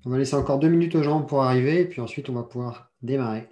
On va laisser encore 2 minutes aux gens pour arriver et puis ensuite on va pouvoir démarrer.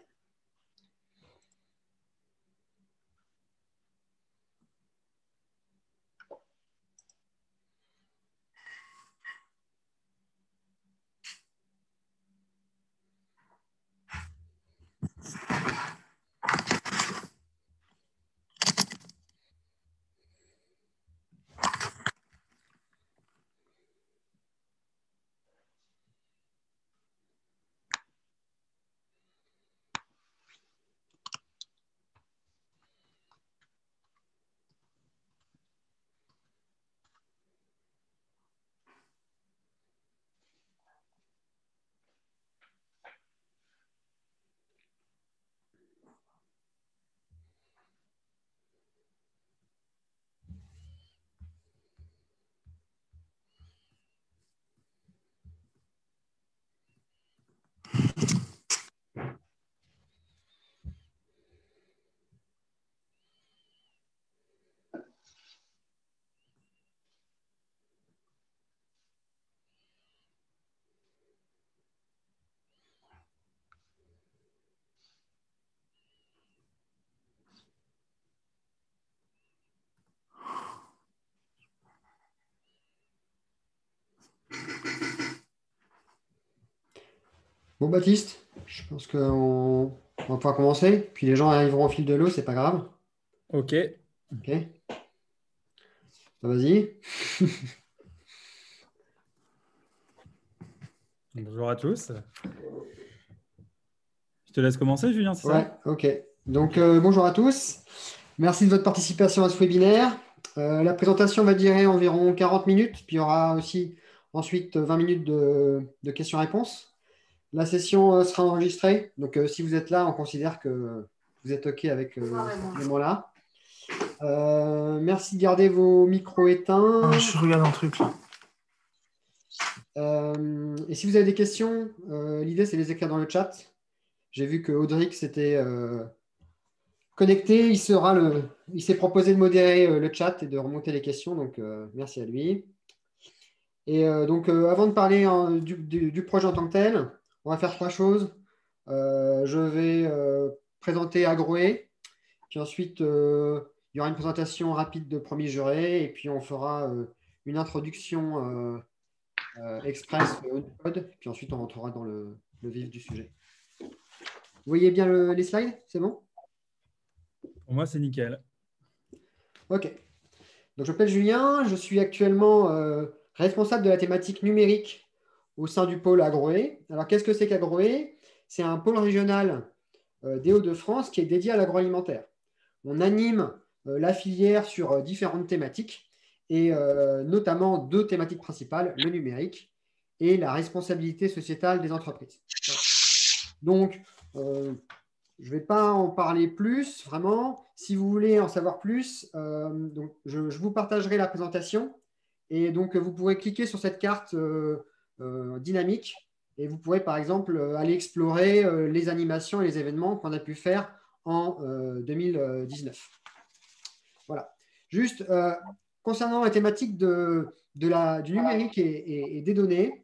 Bon, Baptiste, je pense qu'on va pouvoir commencer. Puis les gens arriveront au fil de l'eau, c'est pas grave. Ok, Ok, vas-y. bonjour à tous. Je te laisse commencer, Julien, c'est Ouais, ça? ok. Donc, bonjour à tous. Merci de votre participation à ce webinaire. La présentation va durer environ 40 minutes, puis il y aura aussi ensuite 20 minutes de questions-réponses. La session sera enregistrée, donc si vous êtes là, on considère que vous êtes OK avec ce moment-là. Merci de garder vos micros éteints. Je regarde un truc là. Et si vous avez des questions, l'idée c'est de les écrire dans le chat. J'ai vu que Audric s'était connecté. Il s'est proposé de modérer le chat et de remonter les questions, donc merci à lui. Et donc, avant de parler du projet en tant que tel, on va faire trois choses. Je vais présenter Agroé, puis ensuite, il y aura une présentation rapide de premier juré, et puis on fera une introduction express au code, puis ensuite on rentrera dans le vif du sujet. Vous voyez bien les slides? C'est bon? Pour moi, c'est nickel. OK. Donc, je m'appelle Julien, je suis actuellement responsable de la thématique numérique au sein du pôle Agroé. Alors, qu'est-ce que c'est qu'Agroé? C'est un pôle régional des Hauts-de-France qui est dédié à l'agroalimentaire. On anime la filière sur différentes thématiques et notamment deux thématiques principales, le numérique et la responsabilité sociétale des entreprises. Donc, je ne vais pas en parler plus, vraiment. Si vous voulez en savoir plus, donc je vous partagerai la présentation. Et donc, vous pourrez cliquer sur cette carte dynamique et vous pourrez, par exemple, aller explorer les animations et les événements qu'on a pu faire en 2019. Voilà. Juste, concernant la thématique du numérique et des données,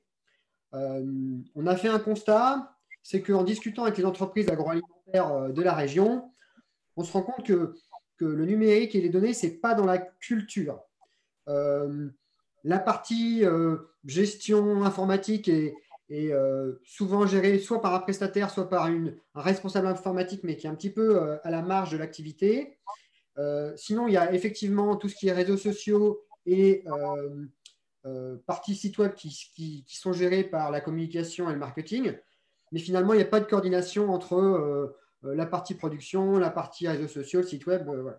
on a fait un constat, c'est qu'en discutant avec les entreprises agroalimentaires de la région, on se rend compte que le numérique et les données, ce n'est pas dans la culture. La partie gestion informatique est souvent gérée soit par un prestataire, soit par un responsable informatique, mais qui est un petit peu à la marge de l'activité. Sinon, il y a effectivement tout ce qui est réseaux sociaux et parties sites web qui sont gérées par la communication et le marketing. Mais finalement, il n'y a pas de coordination entre la partie production, la partie réseaux sociaux, le site web. Voilà.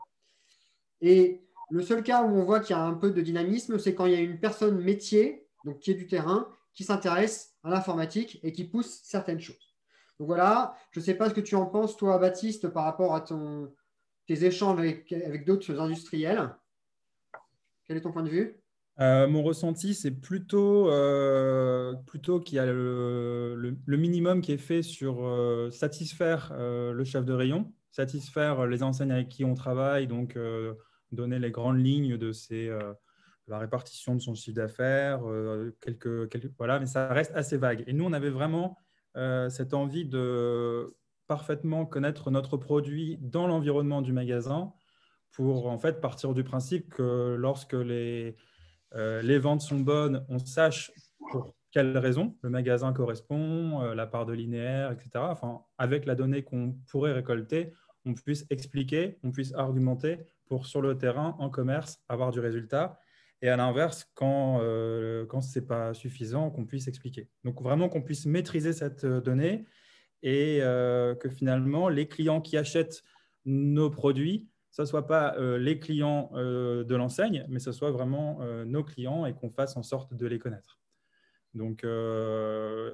Et le seul cas où on voit qu'il y a un peu de dynamisme, c'est quand il y a une personne métier, donc qui est du terrain, qui s'intéresse à l'informatique et qui pousse certaines choses. Donc voilà, je ne sais pas ce que tu en penses, toi, Baptiste, par rapport à tes échanges avec d'autres industriels. Quel est ton point de vue? Mon ressenti, c'est plutôt qu'il y a le minimum qui est fait sur satisfaire le chef de rayon, satisfaire les enseignes avec qui on travaille, donc donner les grandes lignes de la répartition de son chiffre d'affaires, voilà, mais ça reste assez vague. Et nous, on avait vraiment cette envie de parfaitement connaître notre produit dans l'environnement du magasin pour en fait partir du principe que lorsque les ventes sont bonnes, on sache pour quelles raisons le magasin correspond, la part de linéaire, etc. Enfin, avec la donnée qu'on pourrait récolter, on puisse expliquer, on puisse argumenter pour, sur le terrain, en commerce, avoir du résultat. Et à l'inverse, quand ce n'est pas suffisant, qu'on puisse expliquer. Donc, vraiment qu'on puisse maîtriser cette donnée et que finalement, les clients qui achètent nos produits, ce ne soit pas les clients de l'enseigne, mais ce soit vraiment nos clients et qu'on fasse en sorte de les connaître. Donc,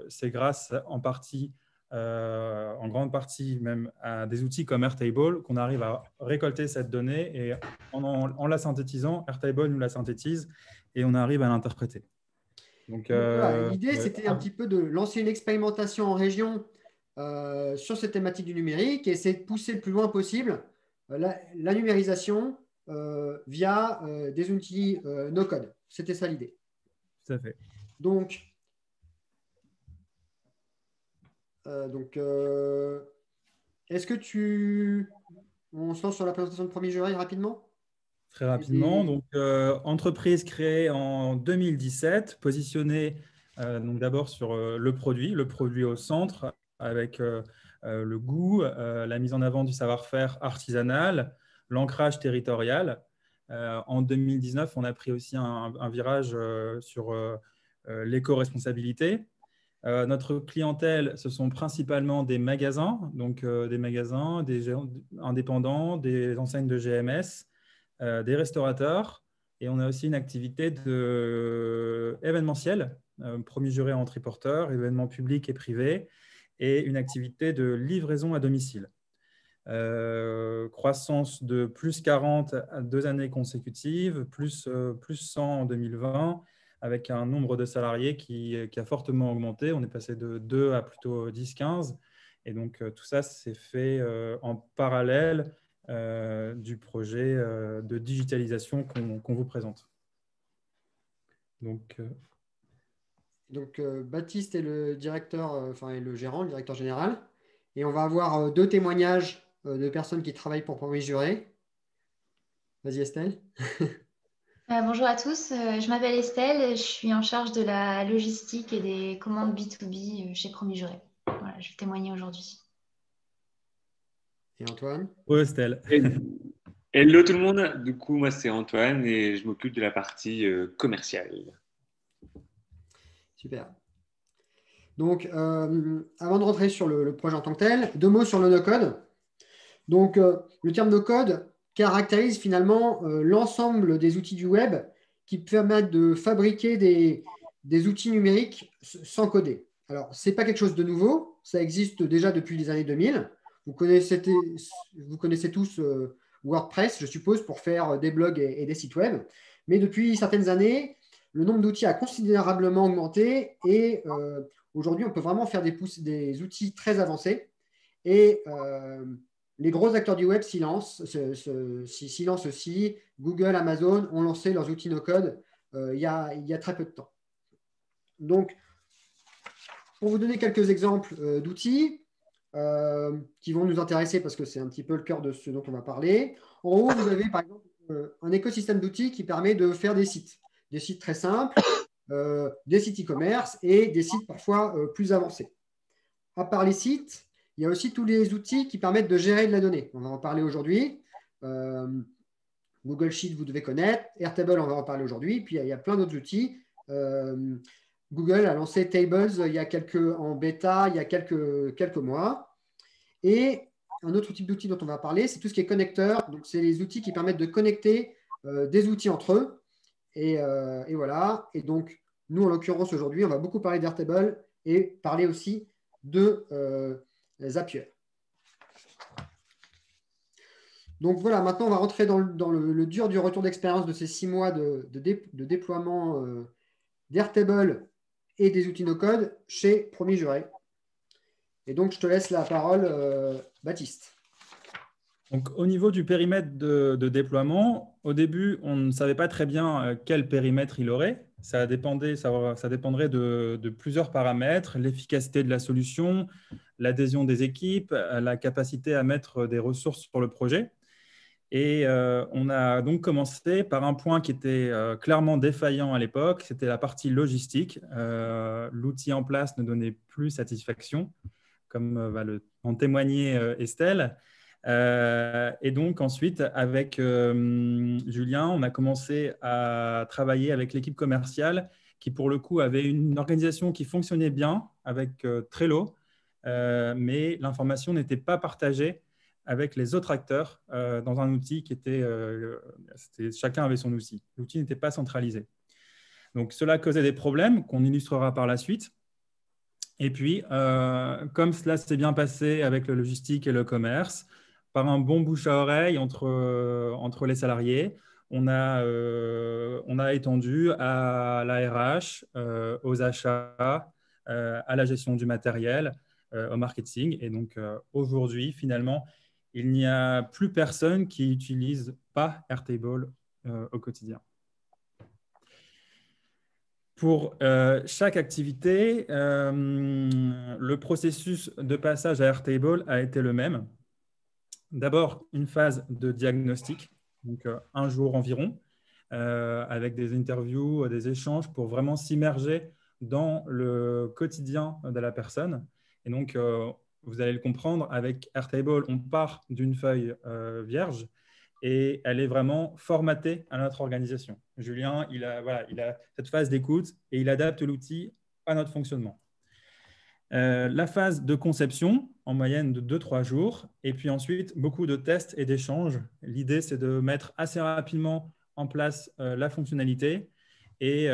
c'est grâce en partie, en grande partie même, à des outils comme Airtable qu'on arrive à récolter cette donnée et en la synthétisant, Airtable nous la synthétise et on arrive à l'interpréter. Donc voilà, l'idée, c'était un petit peu de lancer une expérimentation en région sur cette thématique du numérique et essayer de pousser le plus loin possible la numérisation via des outils no-code. C'était ça l'idée. Tout à fait. Donc, est-ce que on se lance sur la présentation de Promis Juré rapidement? Très rapidement. Donc, entreprise créée en 2017, positionnée donc d'abord sur le produit au centre, avec le goût, la mise en avant du savoir-faire artisanal, l'ancrage territorial. En 2019, on a pris aussi un virage sur l'éco-responsabilité. Notre clientèle, ce sont principalement des magasins, donc des magasins, des géants indépendants, des enseignes de GMS, des restaurateurs. Et on a aussi une activité événementielle, promis juré en triporteur, événements publics et privés, et une activité de livraison à domicile. Croissance de plus 40 à 2 années consécutives, plus 100 en 2020, avec un nombre de salariés qui a fortement augmenté. On est passé de 2 à plutôt 10-15. Et donc, tout ça, c'est fait en parallèle du projet de digitalisation qu'on vous présente. Donc, Baptiste est le directeur, est le gérant, le directeur général. Et on va avoir 2 témoignages de personnes qui travaillent pour Promis Juré. Vas-y Estelle. Bonjour à tous, je m'appelle Estelle, je suis en charge de la logistique et des commandes B2B chez Promis Juré. Voilà, je vais témoigner aujourd'hui. Et Antoine? oui, Estelle. Hello tout le monde, du coup moi c'est Antoine et je m'occupe de la partie commerciale. Super. Donc, avant de rentrer sur le projet en tant que tel, 2 mots sur le no-code. Donc, le terme no-code caractérise finalement l'ensemble des outils du web qui permettent de fabriquer des outils numériques sans coder. Alors, ce n'est pas quelque chose de nouveau, ça existe déjà depuis les années 2000. Vous connaissez tous WordPress, je suppose, pour faire des blogs et des sites web. Mais depuis certaines années, le nombre d'outils a considérablement augmenté et aujourd'hui, on peut vraiment faire des outils très avancés. Et les gros acteurs du web s'y lancent aussi. Google, Amazon ont lancé leurs outils no-code il y a très peu de temps. Donc, pour vous donner quelques exemples d'outils qui vont nous intéresser parce que c'est un petit peu le cœur de ce dont on va parler. En haut, vous avez par exemple un écosystème d'outils qui permet de faire des sites très simples, des sites e-commerce et des sites parfois plus avancés. À part les sites, il y a aussi tous les outils qui permettent de gérer de la donnée. On va en parler aujourd'hui. Google Sheet, vous devez connaître. Airtable, on va en parler aujourd'hui. Puis, il y a plein d'autres outils. Google a lancé Tables en bêta il y a quelques mois. Et un autre type d'outil dont on va parler, c'est tout ce qui est connecteur. Donc, c'est les outils qui permettent de connecter des outils entre eux. Et voilà. Et donc, nous, en l'occurrence, aujourd'hui, on va beaucoup parler d'Airtable et parler aussi de Zapier. Donc voilà, maintenant on va rentrer dans le dur du retour d'expérience de ces 6 mois de déploiement d'Airtable et des outils no-code chez Promis Juré. Et donc je te laisse la parole, Baptiste. Donc, au niveau du périmètre de déploiement, au début, on ne savait pas très bien quel périmètre il aurait. Ça dépendrait de plusieurs paramètres, l'efficacité de la solution, l'adhésion des équipes, la capacité à mettre des ressources sur le projet. Et on a donc commencé par un point qui était clairement défaillant à l'époque, c'était la partie logistique. L'outil en place ne donnait plus satisfaction, comme va en témoigner Estelle. Et donc ensuite, avec Julien, on a commencé à travailler avec l'équipe commerciale qui, pour le coup, avait une organisation qui fonctionnait bien avec Trello, mais l'information n'était pas partagée avec les autres acteurs dans un outil qui était… chacun avait son outil. L'outil n'était pas centralisé. Donc, cela causait des problèmes qu'on illustrera par la suite. Et puis, comme cela s'est bien passé avec le logistique et le commerce, par un bon bouche à oreille entre les salariés, on a étendu à la RH, aux achats, à la gestion du matériel, au marketing. Et donc, aujourd'hui, finalement, il n'y a plus personne qui n'utilise pas Airtable au quotidien. Pour chaque activité, le processus de passage à Airtable a été le même. D'abord, une phase de diagnostic, donc un jour environ, avec des interviews, des échanges pour vraiment s'immerger dans le quotidien de la personne. Et donc, vous allez le comprendre, avec Airtable, on part d'une feuille vierge et elle est vraiment formatée à notre organisation. Julien, il a cette phase d'écoute et il adapte l'outil à notre fonctionnement. La phase de conception, en moyenne de 2-3 jours, et puis ensuite beaucoup de tests et d'échanges. L'idée, c'est de mettre assez rapidement en place la fonctionnalité et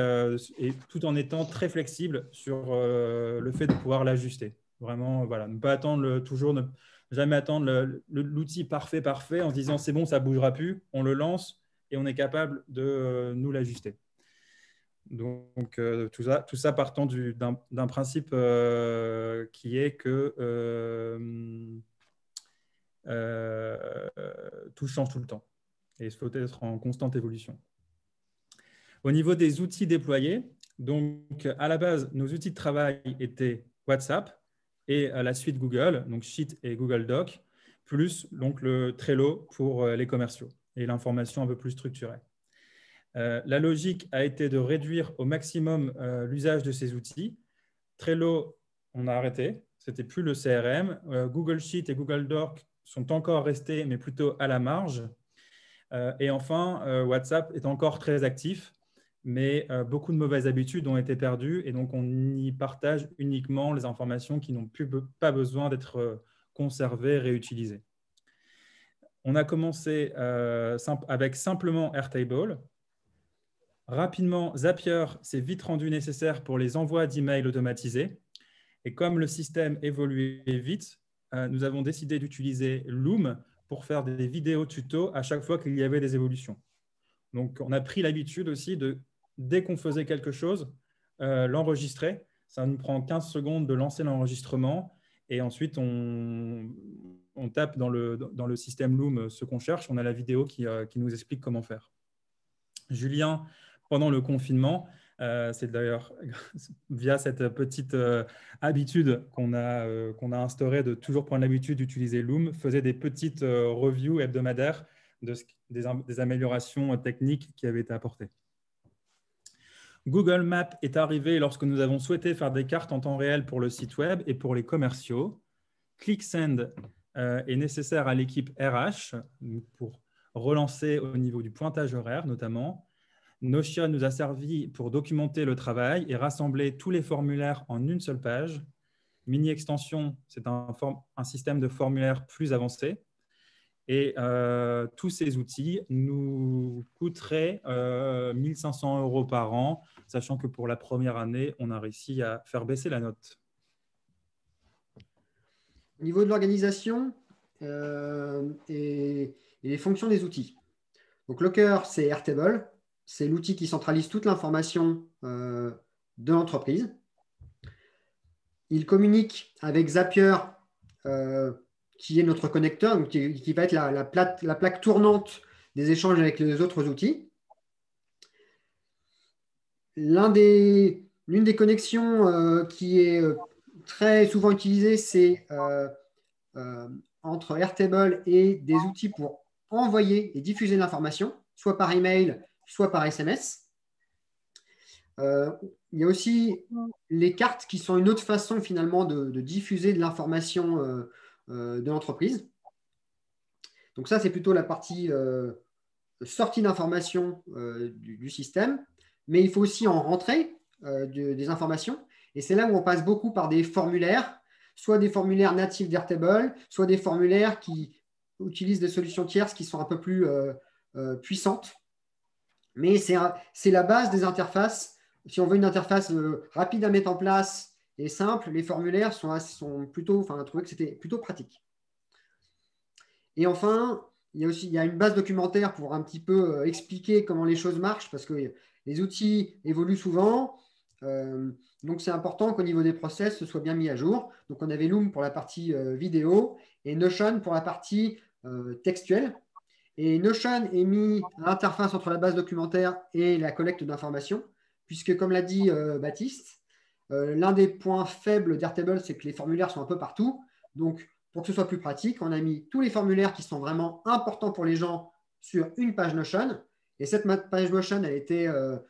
tout en étant très flexible sur le fait de pouvoir l'ajuster. Vraiment, voilà, ne pas attendre ne jamais attendre l'outil parfait en se disant c'est bon, ça ne bougera plus, on le lance et on est capable de nous l'ajuster. Donc, tout ça partant d'un principe qui est que tout change tout le temps et il faut être en constante évolution. Au niveau des outils déployés, donc à la base, nos outils de travail étaient WhatsApp et la suite Google, donc Sheet et Google Doc, plus donc, le Trello pour les commerciaux et l'information un peu plus structurée. La logique a été de réduire au maximum l'usage de ces outils. Trello, on a arrêté, ce n'était plus le CRM. Google Sheet et Google Doc sont encore restés, mais plutôt à la marge. Et enfin, WhatsApp est encore très actif, mais beaucoup de mauvaises habitudes ont été perdues et donc on y partage uniquement les informations qui n'ont pas besoin d'être conservées, réutilisées. On a commencé avec simplement Airtable. Rapidement, Zapier s'est vite rendu nécessaire pour les envois d'emails automatisés. Et comme le système évoluait vite, nous avons décidé d'utiliser Loom pour faire des vidéos tutos à chaque fois qu'il y avait des évolutions. Donc, on a pris l'habitude aussi de, dès qu'on faisait quelque chose, l'enregistrer. Ça nous prend 15 secondes de lancer l'enregistrement et ensuite, on tape dans le système Loom ce qu'on cherche. On a la vidéo qui nous explique comment faire. Julien, pendant le confinement, c'est d'ailleurs via cette petite habitude qu'on a instaurée de toujours prendre l'habitude d'utiliser Loom, faisait des petites reviews hebdomadaires des améliorations techniques qui avaient été apportées. Google Maps est arrivé lorsque nous avons souhaité faire des cartes en temps réel pour le site web et pour les commerciaux. ClickSend est nécessaire à l'équipe RH pour relancer au niveau du pointage horaire notamment. Notion nous a servi pour documenter le travail et rassembler tous les formulaires en une seule page. Mini-extension, c'est un système de formulaire plus avancé. Et tous ces outils nous coûteraient 1 500 € par an, sachant que pour la première année, on a réussi à faire baisser la note. Au niveau de l'organisation et les fonctions des outils. Donc, le cœur, c'est Airtable. C'est l'outil qui centralise toute l'information de l'entreprise. Il communique avec Zapier, qui est notre connecteur, donc qui va être la plaque tournante des échanges avec les autres outils. L'une des connexions qui est très souvent utilisée, c'est entre Airtable et des outils pour envoyer et diffuser de l'information, soit par email, soit par SMS. Il y a aussi les cartes qui sont une autre façon finalement de diffuser de l'information de l'entreprise. Donc ça, c'est plutôt la partie sortie d'information du système, mais il faut aussi en rentrer des informations. Et c'est là où on passe beaucoup par des formulaires, soit des formulaires natifs d'Airtable, soit des formulaires qui utilisent des solutions tierces qui sont un peu plus puissantes. Mais c'est la base des interfaces. Si on veut une interface rapide à mettre en place et simple, les formulaires sont plutôt, enfin, on a trouvé que c'était plutôt pratique. Et enfin, il y a une base documentaire pour un petit peu expliquer comment les choses marchent, parce que les outils évoluent souvent. Donc, c'est important qu'au niveau des process, ce soit bien mis à jour. Donc, on avait Loom pour la partie vidéo et Notion pour la partie textuelle. Et Notion est mis à l'interface entre la base documentaire et la collecte d'informations, puisque, comme l'a dit Baptiste, l'un des points faibles d'Airtable, c'est que les formulaires sont un peu partout. Donc, pour que ce soit plus pratique, on a mis tous les formulaires qui sont vraiment importants pour les gens sur une page Notion. Et cette page Notion, elle était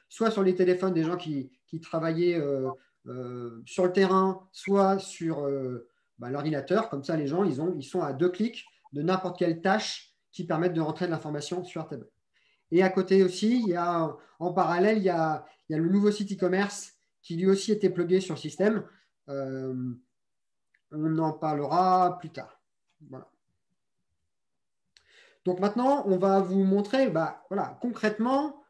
soit sur les téléphones des gens qui travaillaient sur le terrain, soit sur l'ordinateur. Comme ça, les gens, ils sont à 2 clics de n'importe quelle tâche qui permettent de rentrer de l'information sur Airtable. Et à côté aussi, en parallèle, il y a le nouveau site e-commerce qui lui aussi était plugué sur le système. On en parlera plus tard. Voilà. Donc maintenant, on va vous montrer concrètement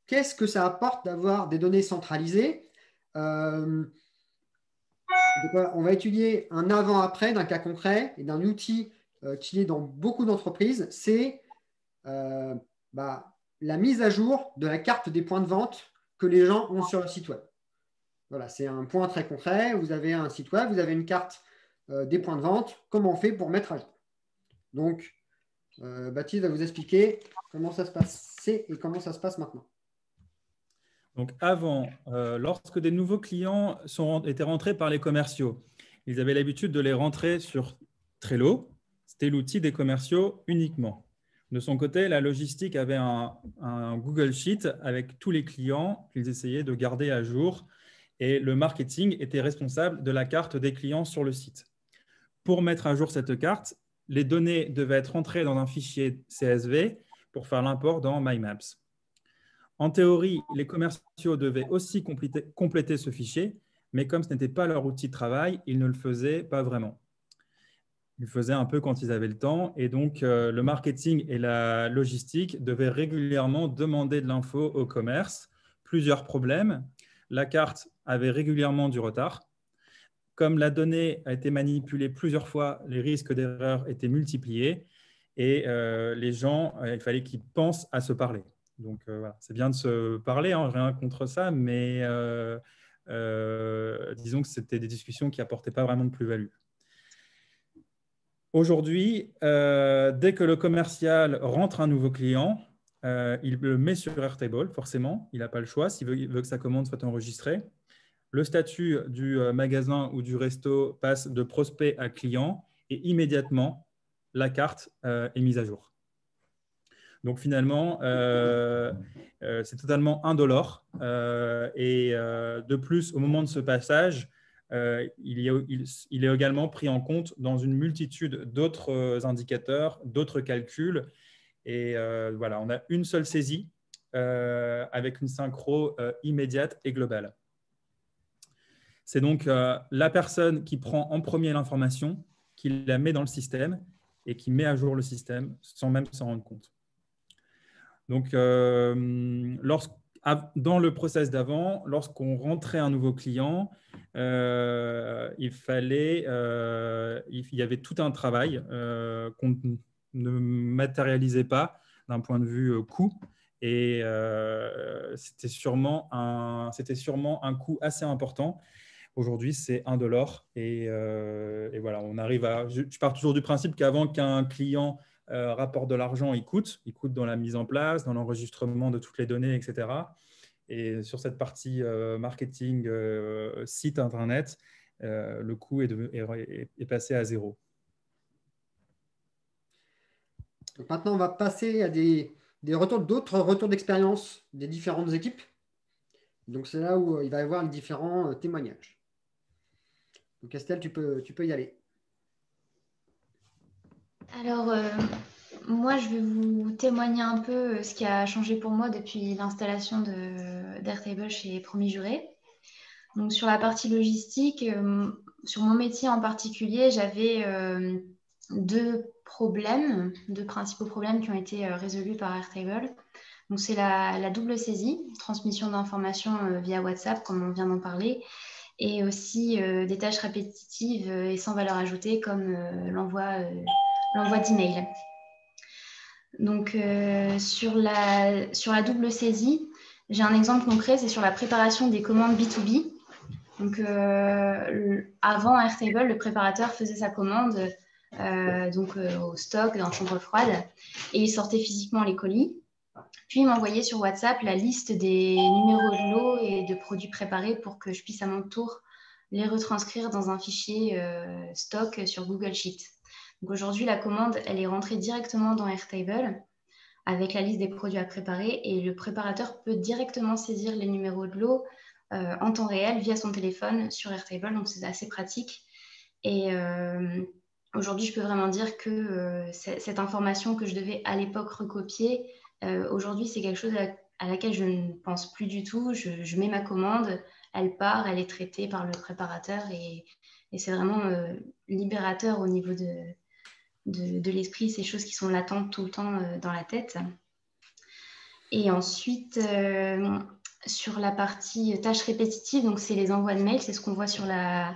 qu'est-ce que ça apporte d'avoir des données centralisées. On va étudier un avant-après d'un cas concret et d'un outil qui est dans beaucoup d'entreprises. C'est la mise à jour de la carte des points de vente que les gens ont sur le site web. Voilà, c'est un point très concret. Vous avez un site web, vous avez une carte des points de vente. Comment on fait pour mettre à jour? Donc, Baptiste va vous expliquer comment ça se passait et comment ça se passe maintenant. Donc avant, lorsque des nouveaux clients étaient rentrés par les commerciaux, ils avaient l'habitude de les rentrer sur Trello. C'était l'outil des commerciaux uniquement. De son côté, la logistique avait un Google Sheet avec tous les clients qu'ils essayaient de garder à jour et le marketing était responsable de la carte des clients sur le site. Pour mettre à jour cette carte, les données devaient être rentrées dans un fichier CSV pour faire l'import dans My Maps. En théorie, les commerciaux devaient aussi compléter ce fichier, mais comme ce n'était pas leur outil de travail, ils ne le faisaient pas vraiment. Ils le faisaient un peu quand ils avaient le temps, et donc le marketing et la logistique devaient régulièrement demander de l'info au commerce. Plusieurs problèmes. La carte avait régulièrement du retard. Comme la donnée a été manipulée plusieurs fois, les risques d'erreur étaient multipliés et les gens, il fallait qu'ils pensent à se parler. Donc, voilà, c'est bien de se parler, hein, rien contre ça, mais disons que c'était des discussions qui n'apportaient pas vraiment de plus-value. Aujourd'hui, dès que le commercial rentre un nouveau client, il le met sur Airtable, forcément, il n'a pas le choix s'il veut que sa commande soit enregistrée. Le statut du magasin ou du resto passe de prospect à client et immédiatement, la carte est mise à jour. Donc finalement, c'est totalement indolore. Et de plus, au moment de ce passage, il est également pris en compte dans une multitude d'autres indicateurs, d'autres calculs. Et voilà, on a une seule saisie avec une synchro immédiate et globale. C'est donc la personne qui prend en premier l'information, qui la met dans le système et qui met à jour le système sans même s'en rendre compte. Donc, dans le process d'avant, lorsqu'on rentrait un nouveau client, il y avait tout un travail qu'on ne matérialisait pas d'un point de vue coût. Et c'était sûrement un coût assez important. Aujourd'hui, c'est $1. Et voilà, on arrive à. Je pars toujours du principe qu'avant qu'un client rapporte de l'argent, il coûte dans la mise en place, dans l'enregistrement de toutes les données, etc. Et sur cette partie marketing, site internet, le coût est passé à 0. Donc maintenant, on va passer à d'autres retours d'expérience des différentes équipes. Donc c'est là où il va y avoir les différents témoignages. Donc Estelle, tu peux y aller. Alors, moi, je vais vous témoigner un peu ce qui a changé pour moi depuis l'installation d'Airtable chez Promis Juré. Donc, sur la partie logistique, sur mon métier en particulier, j'avais deux principaux problèmes qui ont été résolus par Airtable. Donc, c'est la double saisie, transmission d'informations via WhatsApp, comme on vient d'en parler, et aussi des tâches répétitives et sans valeur ajoutée, comme l'envoi d'email. Donc, sur la double saisie, j'ai un exemple concret, c'est sur la préparation des commandes B2B. Donc, avant Airtable, le préparateur faisait sa commande au stock, dans la chambre froide, et il sortait physiquement les colis. Puis, il m'envoyait sur WhatsApp la liste des numéros de lots et de produits préparés pour que je puisse à mon tour les retranscrire dans un fichier stock sur Google Sheet. Donc, aujourd'hui, la commande, elle est rentrée directement dans Airtable avec la liste des produits à préparer et le préparateur peut directement saisir les numéros de lot en temps réel via son téléphone sur Airtable. Donc, c'est assez pratique. Et aujourd'hui, je peux vraiment dire que cette information que je devais à l'époque recopier, aujourd'hui, c'est quelque chose à laquelle je ne pense plus du tout. Je mets ma commande, elle part, elle est traitée par le préparateur et c'est vraiment libérateur au niveau de l'esprit, ces choses qui sont latentes tout le temps dans la tête. Et ensuite, sur la partie tâches répétitives, donc c'est les envois de mails, c'est ce qu'on voit sur la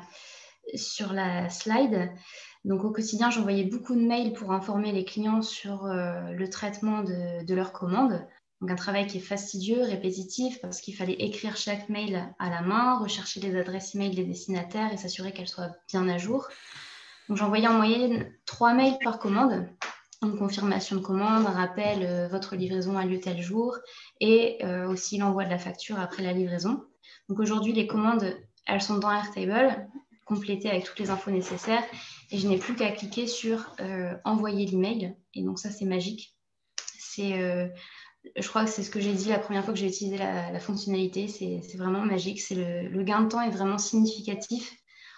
slide. Donc au quotidien, j'envoyais beaucoup de mails pour informer les clients sur le traitement de leurs commandes. Donc un travail qui est fastidieux, répétitif, parce qu'il fallait écrire chaque mail à la main, rechercher les adresses email des destinataires et s'assurer qu'elles soient bien à jour. Donc j'envoyais en moyenne 3 mails par commande. Une confirmation de commande, un rappel, votre livraison a lieu tel jour, et aussi l'envoi de la facture après la livraison. Donc aujourd'hui, les commandes, elles sont dans Airtable, complétées avec toutes les infos nécessaires, et je n'ai plus qu'à cliquer sur envoyer l'email, et donc ça, c'est magique. Je crois que c'est ce que j'ai dit la première fois que j'ai utilisé la fonctionnalité, c'est vraiment magique. Le gain de temps est vraiment significatif.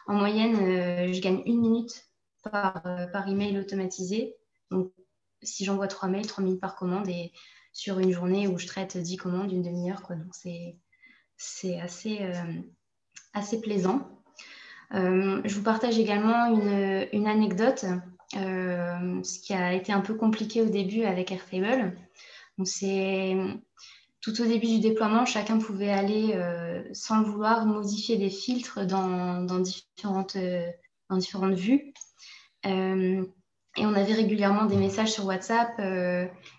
En moyenne, je gagne 1 minute par email automatisé. Donc, si j'envoie 3 mails, 3 minutes par commande, et sur une journée où je traite 10 commandes, une demi-heure, quoi. Donc, c'est assez plaisant. Je vous partage également une anecdote, ce qui a été un peu compliqué au début avec Airtable. Donc, tout au début du déploiement, chacun pouvait aller, sans le vouloir, modifier des filtres dans différentes vues. Et on avait régulièrement des messages sur WhatsApp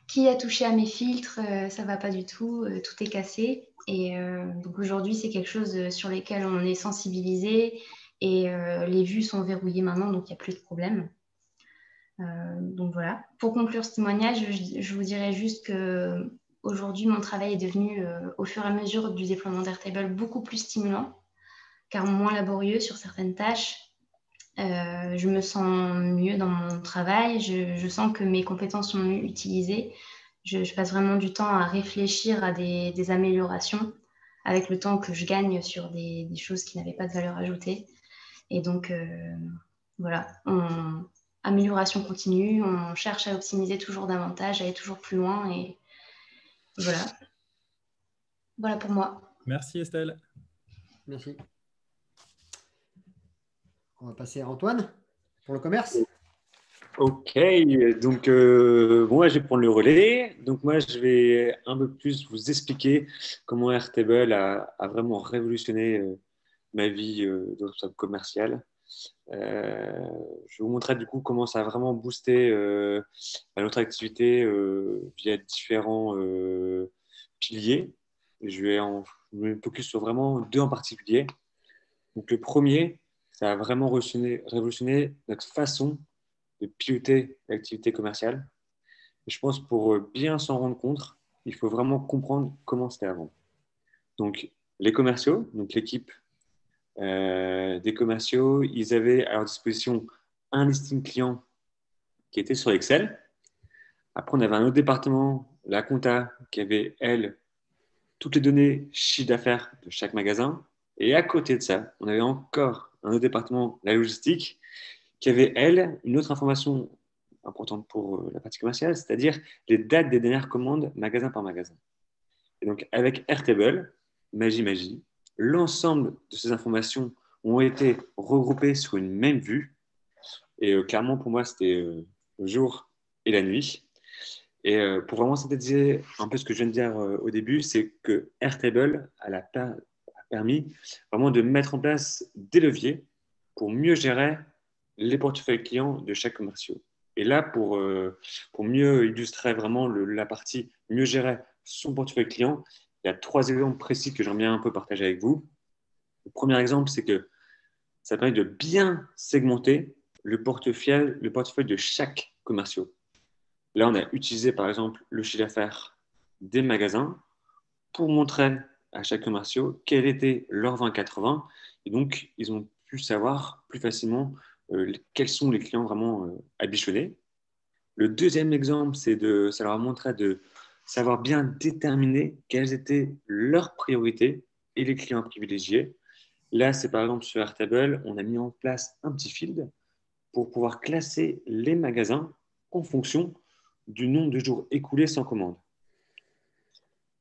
qui a touché à mes filtres, ça va pas du tout, tout est cassé. Et donc aujourd'hui, c'est quelque chose sur lequel on est sensibilisé et les vues sont verrouillées maintenant, donc il n'y a plus de problème. Donc voilà. Pour conclure ce témoignage, je vous dirais juste que aujourd'hui, mon travail est devenu, au fur et à mesure du déploiement d'Airtable, beaucoup plus stimulant, car moins laborieux sur certaines tâches. Je me sens mieux dans mon travail, je sens que mes compétences sont mieux utilisées. Je passe vraiment du temps à réfléchir à des améliorations avec le temps que je gagne sur des choses qui n'avaient pas de valeur ajoutée. Et donc, voilà, amélioration continue, on cherche à optimiser toujours davantage, à aller toujours plus loin. Et voilà. Voilà pour moi. Merci Estelle. Merci. On va passer à Antoine pour le commerce. Ok, donc moi je vais prendre le relais. Donc moi je vais un peu plus vous expliquer comment Airtable a vraiment révolutionné ma vie dans le commercial. Je vais vous montrer du coup comment ça a vraiment boosté notre activité via différents piliers. Je vais me focus sur vraiment deux en particulier. Donc, le premier, ça a vraiment révolutionné notre façon de piloter l'activité commerciale. Et je pense pour bien s'en rendre compte, il faut vraiment comprendre comment c'était avant. Donc, les commerciaux, donc l'équipe des commerciaux, ils avaient à leur disposition un listing client qui était sur Excel. Après, on avait un autre département, la compta, qui avait, elle, toutes les données chiffre d'affaires de chaque magasin. Et à côté de ça, on avait encore un autre département, la logistique, qui avait, elle, une autre information importante pour la partie commerciale, c'est-à-dire les dates des dernières commandes magasin par magasin. Et donc, avec Airtable, magie, l'ensemble de ces informations ont été regroupées sur une même vue. Et clairement, pour moi, c'était le jour et la nuit. Et pour vraiment synthétiser un peu ce que je viens de dire au début, c'est que Airtable a permis vraiment de mettre en place des leviers pour mieux gérer les portefeuilles clients de chaque commercial. Et là, pour mieux illustrer vraiment la partie mieux gérer son portefeuille client, il y a 3 exemples précis que j'aimerais bien un peu partager avec vous. Le premier exemple, c'est que ça permet de bien segmenter le portefeuille de chaque commercial. Là, on a utilisé par exemple le chiffre d'affaires des magasins pour montrer à chaque commercial quel était leur 20-80. Et donc, ils ont pu savoir plus facilement quels sont les clients vraiment habitués. Le deuxième exemple, ça leur a montré de savoir bien déterminer quelles étaient leurs priorités et les clients privilégiés. Là, c'est par exemple sur Airtable, on a mis en place un petit field pour pouvoir classer les magasins en fonction du nombre de jours écoulés sans commande.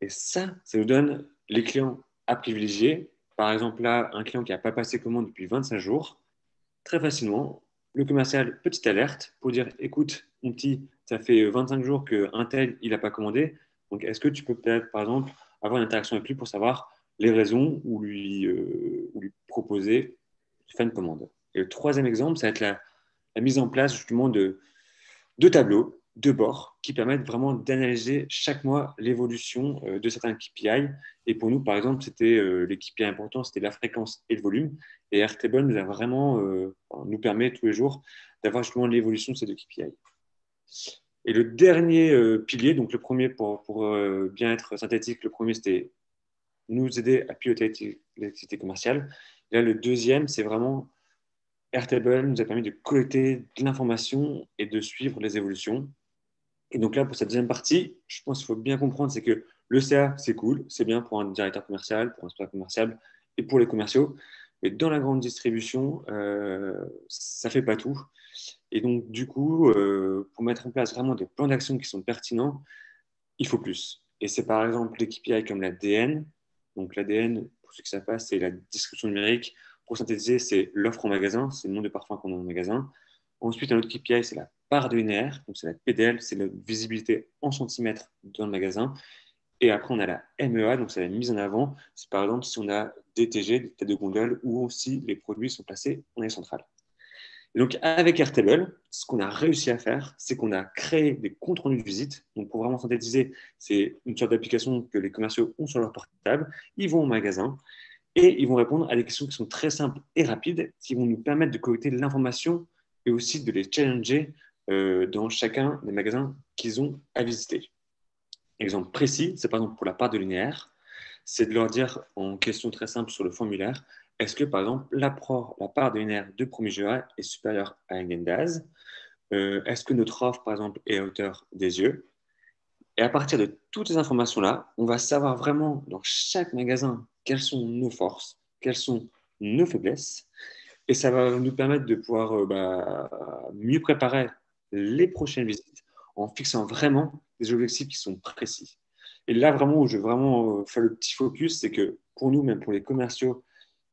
Et ça nous donne les clients à privilégier. Par exemple, là, un client qui n'a pas passé commande depuis 25 jours, très facilement, le commercial, petite alerte pour dire, écoute, mon petit, ça fait 25 jours qu'un tel, il n'a pas commandé. Donc, est-ce que tu peux peut-être, par exemple, avoir une interaction avec lui pour savoir les raisons ou lui proposer de faire une commande. Et le troisième exemple, ça va être la mise en place justement de tableaux, de bords, qui permettent vraiment d'analyser chaque mois l'évolution de certains KPI. Et pour nous, par exemple, c'était les KPI importants, c'était la fréquence et le volume. Et Airtable nous a vraiment, nous permet tous les jours d'avoir justement l'évolution de ces deux KPI. Et le dernier pilier, donc le premier pour bien être synthétique, le premier c'était nous aider à piloter l'activité commerciale. Et là, le deuxième, c'est vraiment Airtable nous a permis de collecter de l'information et de suivre les évolutions. Et donc là, pour cette deuxième partie, je pense qu'il faut bien comprendre, c'est que le CA, c'est cool, c'est bien pour un directeur commercial, pour un responsable commercial et pour les commerciaux. Mais dans la grande distribution, ça ne fait pas tout. Et donc, du coup, pour mettre en place vraiment des plans d'action qui sont pertinents, il faut plus. Et c'est par exemple les KPI comme l'ADN. Donc, l'ADN, pour ceux qui savent pas, c'est la distribution numérique. Pour synthétiser, c'est l'offre en magasin, c'est le nombre de parfums qu'on a en magasin. Ensuite, un autre KPI, c'est la part de linéaire, donc c'est la PDL, c'est la visibilité en centimètres dans le magasin. Et après, on a la MEA, donc c'est la mise en avant. C'est par exemple si on a des TG, des têtes de gondole, ou aussi les produits sont placés en aile centrale. Et donc, avec Airtable, ce qu'on a réussi à faire, c'est qu'on a créé des comptes rendus de visite. Donc, pour vraiment synthétiser, c'est une sorte d'application que les commerciaux ont sur leur portable. Ils vont au magasin et ils vont répondre à des questions qui sont très simples et rapides, qui vont nous permettre de collecter de l'information et aussi de les challenger dans chacun des magasins qu'ils ont à visiter. Exemple précis, c'est par exemple pour la part de linéaire, c'est de leur dire en question très simple sur le formulaire, est-ce que par exemple la part de linéaire de premier jury est supérieure à Häagen-Dazs? Est-ce que notre offre par exemple est à hauteur des yeux? Et à partir de toutes ces informations-là, on va savoir vraiment dans chaque magasin quelles sont nos forces, quelles sont nos faiblesses. Et ça va nous permettre de pouvoir mieux préparer les prochaines visites en fixant vraiment des objectifs qui sont précis. Et là, vraiment, où je veux vraiment faire le petit focus, c'est que pour nous, même pour les commerciaux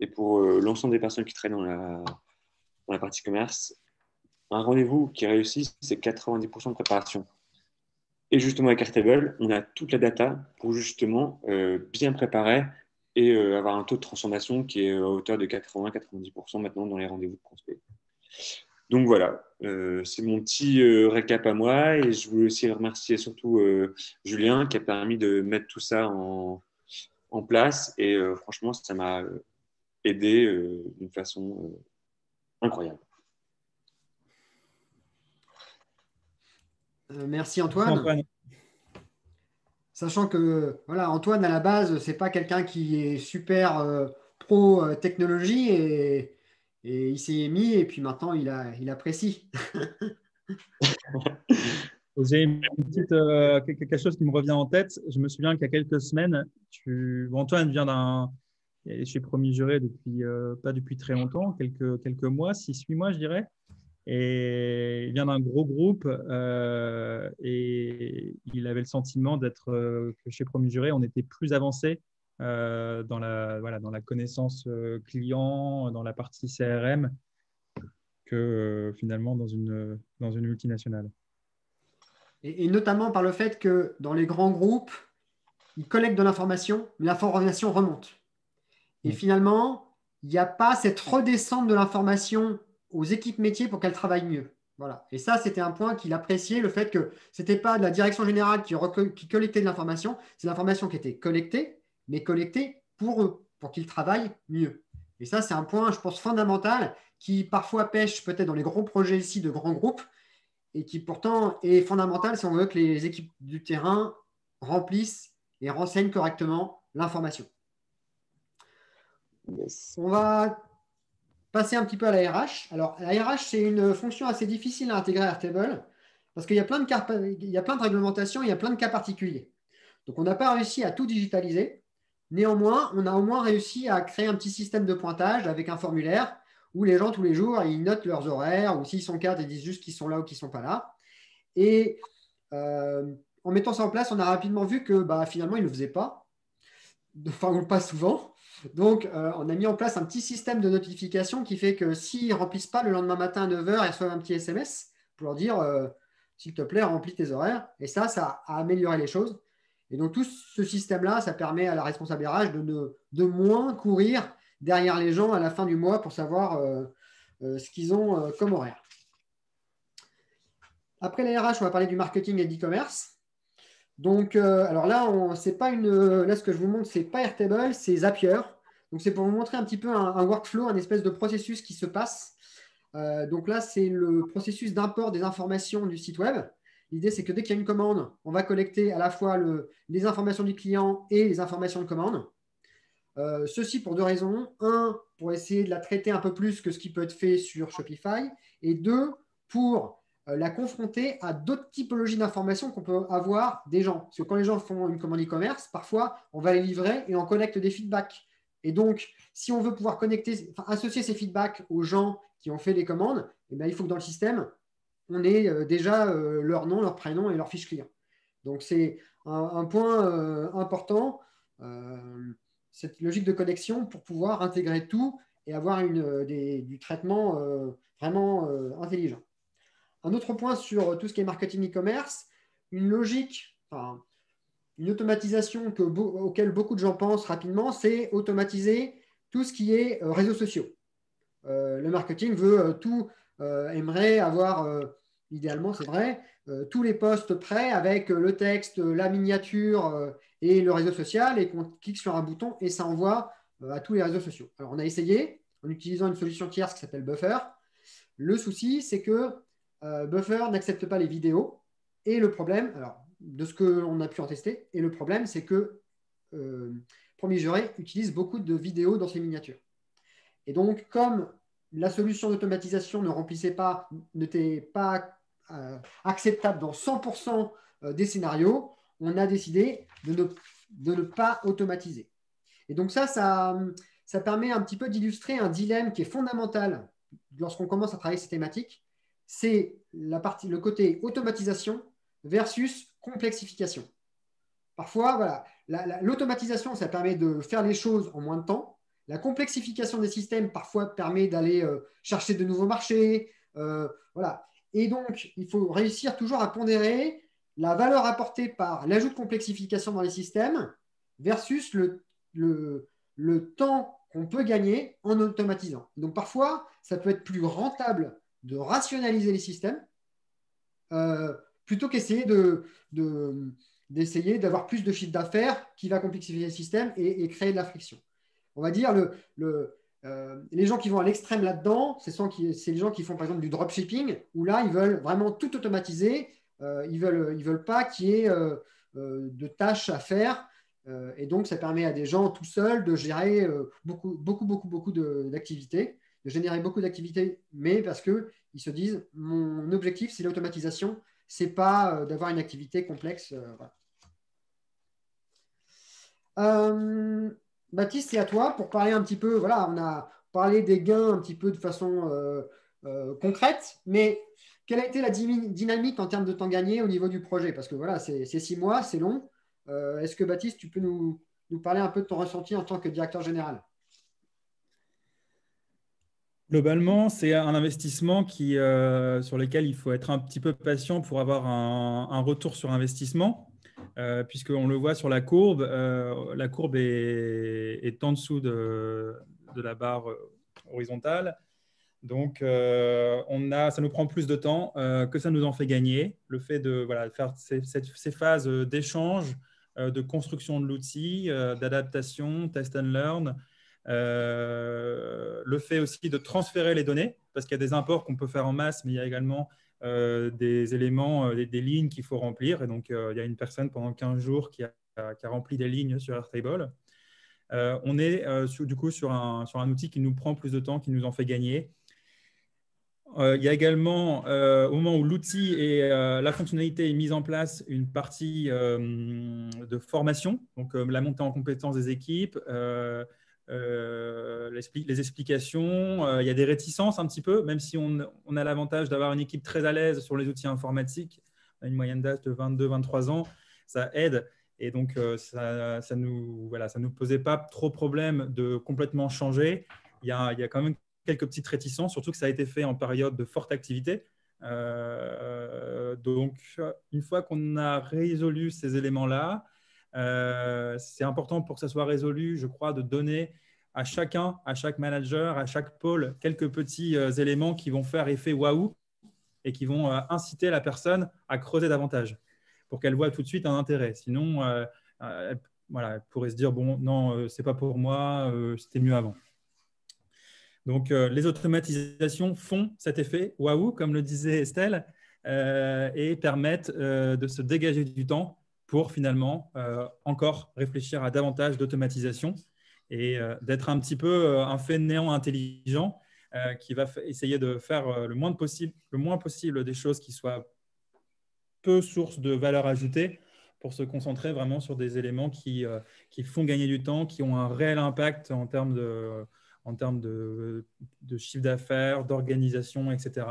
et pour l'ensemble des personnes qui travaillent dans la partie commerce, un rendez-vous qui réussit, c'est 90% de préparation. Et justement, avec Airtable, on a toute la data pour justement bien préparer et avoir un taux de transformation qui est à hauteur de 80-90% maintenant dans les rendez-vous de prospect. Donc voilà, c'est mon petit récap à moi et je voulais aussi remercier surtout Julien qui a permis de mettre tout ça en place et franchement, ça m'a aider d'une façon incroyable. Merci Antoine. Sachant que voilà, Antoine, à la base, c'est pas quelqu'un qui est super pro technologie et il s'y est mis et puis maintenant il apprécie. J'ai quelque chose qui me revient en tête. Je me souviens qu'il y a quelques semaines, Antoine vient chez Promis Juré depuis, pas depuis très longtemps, quelques mois, 6-8 mois, je dirais. Et il vient d'un gros groupe et il avait le sentiment que chez Promis Juré, on était plus avancé dans la connaissance client, dans la partie CRM que finalement dans une multinationale. Et notamment par le fait que dans les grands groupes, ils collectent de l'information, mais l'information remonte. Et finalement, il n'y a pas cette redescente de l'information aux équipes métiers pour qu'elles travaillent mieux. Voilà. Et ça, c'était un point qu'il appréciait, le fait que ce n'était pas de la direction générale qui collectait de l'information, c'est l'information qui était collectée, mais collectée pour eux, pour qu'ils travaillent mieux. Et ça, c'est un point, je pense, fondamental qui parfois pêche peut-être dans les gros projets ici de grands groupes et qui pourtant est fondamental si on veut que les équipes du terrain remplissent et renseignent correctement l'information. Yes. On va passer un petit peu à la RH. Alors, la RH, c'est une fonction assez difficile à intégrer à Airtable parce qu'il y a plein de réglementations, il y a plein de cas particuliers. Donc, on n'a pas réussi à tout digitaliser. Néanmoins, on a au moins réussi à créer un petit système de pointage avec un formulaire où les gens, tous les jours, ils notent leurs horaires ou s'ils sont cadres, ils disent juste qu'ils sont là ou qu'ils ne sont pas là. Et en mettant ça en place, on a rapidement vu que finalement, ils ne le faisaient pas. Enfin, ou pas souvent. Donc, on a mis en place un petit système de notification qui fait que s'ils ne remplissent pas le lendemain matin à 9 h, ils reçoivent un petit SMS pour leur dire s'il te plaît, remplis tes horaires. Et ça a amélioré les choses. Et donc, tout ce système-là, ça permet à la responsable RH de moins courir derrière les gens à la fin du mois pour savoir ce qu'ils ont comme horaire. Après les RH, on va parler du marketing et d'e-commerce. Donc, alors là, là, ce que je vous montre, ce n'est pas Airtable, c'est Zapier. Donc, c'est pour vous montrer un petit peu un workflow, un espèce de processus qui se passe. Donc là, c'est le processus d'import des informations du site web. L'idée, c'est que dès qu'il y a une commande, on va collecter à la fois les informations du client et les informations de commande. Ceci pour deux raisons. Un, pour essayer de la traiter un peu plus que ce qui peut être fait sur Shopify. Et deux, pour la confronter à d'autres typologies d'informations qu'on peut avoir des gens. Parce que quand les gens font une commande e-commerce, parfois, on va les livrer et on collecte des feedbacks. Et donc, si on veut pouvoir associer ces feedbacks aux gens qui ont fait les commandes, il faut que dans le système, on ait déjà leur nom, leur prénom et leur fiche client. Donc, c'est un point important, cette logique de connexion pour pouvoir intégrer tout et avoir du traitement vraiment intelligent. Un autre point sur tout ce qui est marketing e-commerce, une logique, une automatisation auquel beaucoup de gens pensent rapidement, c'est automatiser tout ce qui est réseaux sociaux. Le marketing veut aimerait avoir, idéalement c'est vrai, tous les posts prêts avec le texte, la miniature et le réseau social et qu'on clique sur un bouton et ça envoie à tous les réseaux sociaux. Alors on a essayé en utilisant une solution tierce qui s'appelle Buffer. Le souci, c'est que Buffer n'accepte pas les vidéos et le problème, alors de ce qu'on a pu en tester, et le problème, c'est que Promis Juré utilise beaucoup de vidéos dans ses miniatures. Et donc, comme la solution d'automatisation n'était pas acceptable dans 100% des scénarios, on a décidé de ne pas automatiser. Et donc ça permet un petit peu d'illustrer un dilemme qui est fondamental lorsqu'on commence à travailler ces thématiques. C'est le côté automatisation versus complexification. Parfois, voilà, l'automatisation, ça permet de faire les choses en moins de temps. La complexification des systèmes, parfois, permet d'aller chercher de nouveaux marchés. Voilà. Et donc, il faut réussir toujours à pondérer la valeur apportée par l'ajout de complexification dans les systèmes versus le temps qu'on peut gagner en automatisant. Donc, parfois, ça peut être plus rentable de rationaliser les systèmes plutôt qu'essayer d'essayer d'avoir plus de chiffre d'affaires qui va complexifier les systèmes et créer de la friction. On va dire Les gens qui vont à l'extrême là-dedans, c'est les gens qui font par exemple du dropshipping, où là, ils veulent vraiment tout automatiser. Ils veulent pas qu'il y ait de tâches à faire. Et donc, ça permet à des gens tout seuls de gérer beaucoup d'activités, de générer beaucoup d'activités, mais parce qu'ils se disent, mon objectif, c'est l'automatisation, c'est pas d'avoir une activité complexe. Voilà. Baptiste, c'est à toi pour parler un petit peu. Voilà, on a parlé des gains un petit peu de façon concrète, mais quelle a été la dynamique en termes de temps gagné au niveau du projet? Parce que voilà, c'est 6 mois, c'est long. Est-ce que Baptiste, tu peux nous parler un peu de ton ressenti en tant que directeur général? Globalement, c'est un investissement sur lequel il faut être un petit peu patient pour avoir un retour sur investissement, puisqu'on le voit sur la courbe est en dessous de la barre horizontale. Donc, ça nous prend plus de temps que ça nous en fait gagner. Le fait de faire ces phases d'échange, de construction de l'outil, d'adaptation, test and learn, le fait aussi de transférer les données, parce qu'il y a des imports qu'on peut faire en masse, mais il y a également des éléments, des lignes qu'il faut remplir. Et donc, il y a une personne pendant 15 jours qui a rempli des lignes sur Airtable. On est du coup sur un outil qui nous prend plus de temps, qui nous en fait gagner. Il y a également, au moment où l'outil et la fonctionnalité est mise en place, une partie de formation, donc la montée en compétences des équipes, les explications. Il y a des réticences un petit peu, même si on a l'avantage d'avoir une équipe très à l'aise sur les outils informatiques. On a une moyenne d'âge de 22-23 ans, ça aide. Et donc, ça nous posait pas trop de problème de complètement changer. Il y a quand même quelques petites réticences, surtout que ça a été fait en période de forte activité. Donc, une fois qu'on a résolu ces éléments-là, c'est important pour que ça soit résolu, je crois, de donner à chaque manager, à chaque pôle, quelques petits éléments qui vont faire effet waouh et qui vont inciter la personne à creuser davantage pour qu'elle voit tout de suite un intérêt. Sinon, elle pourrait se dire, bon, non, c'est pas pour moi, c'était mieux avant. Donc, les automatisations font cet effet waouh, comme le disait Estelle, et permettent de se dégager du temps pour finalement encore réfléchir à davantage d'automatisation et d'être un petit peu un fainéant intelligent qui va essayer de faire le moins possible des choses qui soient peu source de valeur ajoutée pour se concentrer vraiment sur des éléments qui font gagner du temps, qui ont un réel impact en termes de chiffre d'affaires, d'organisation, etc.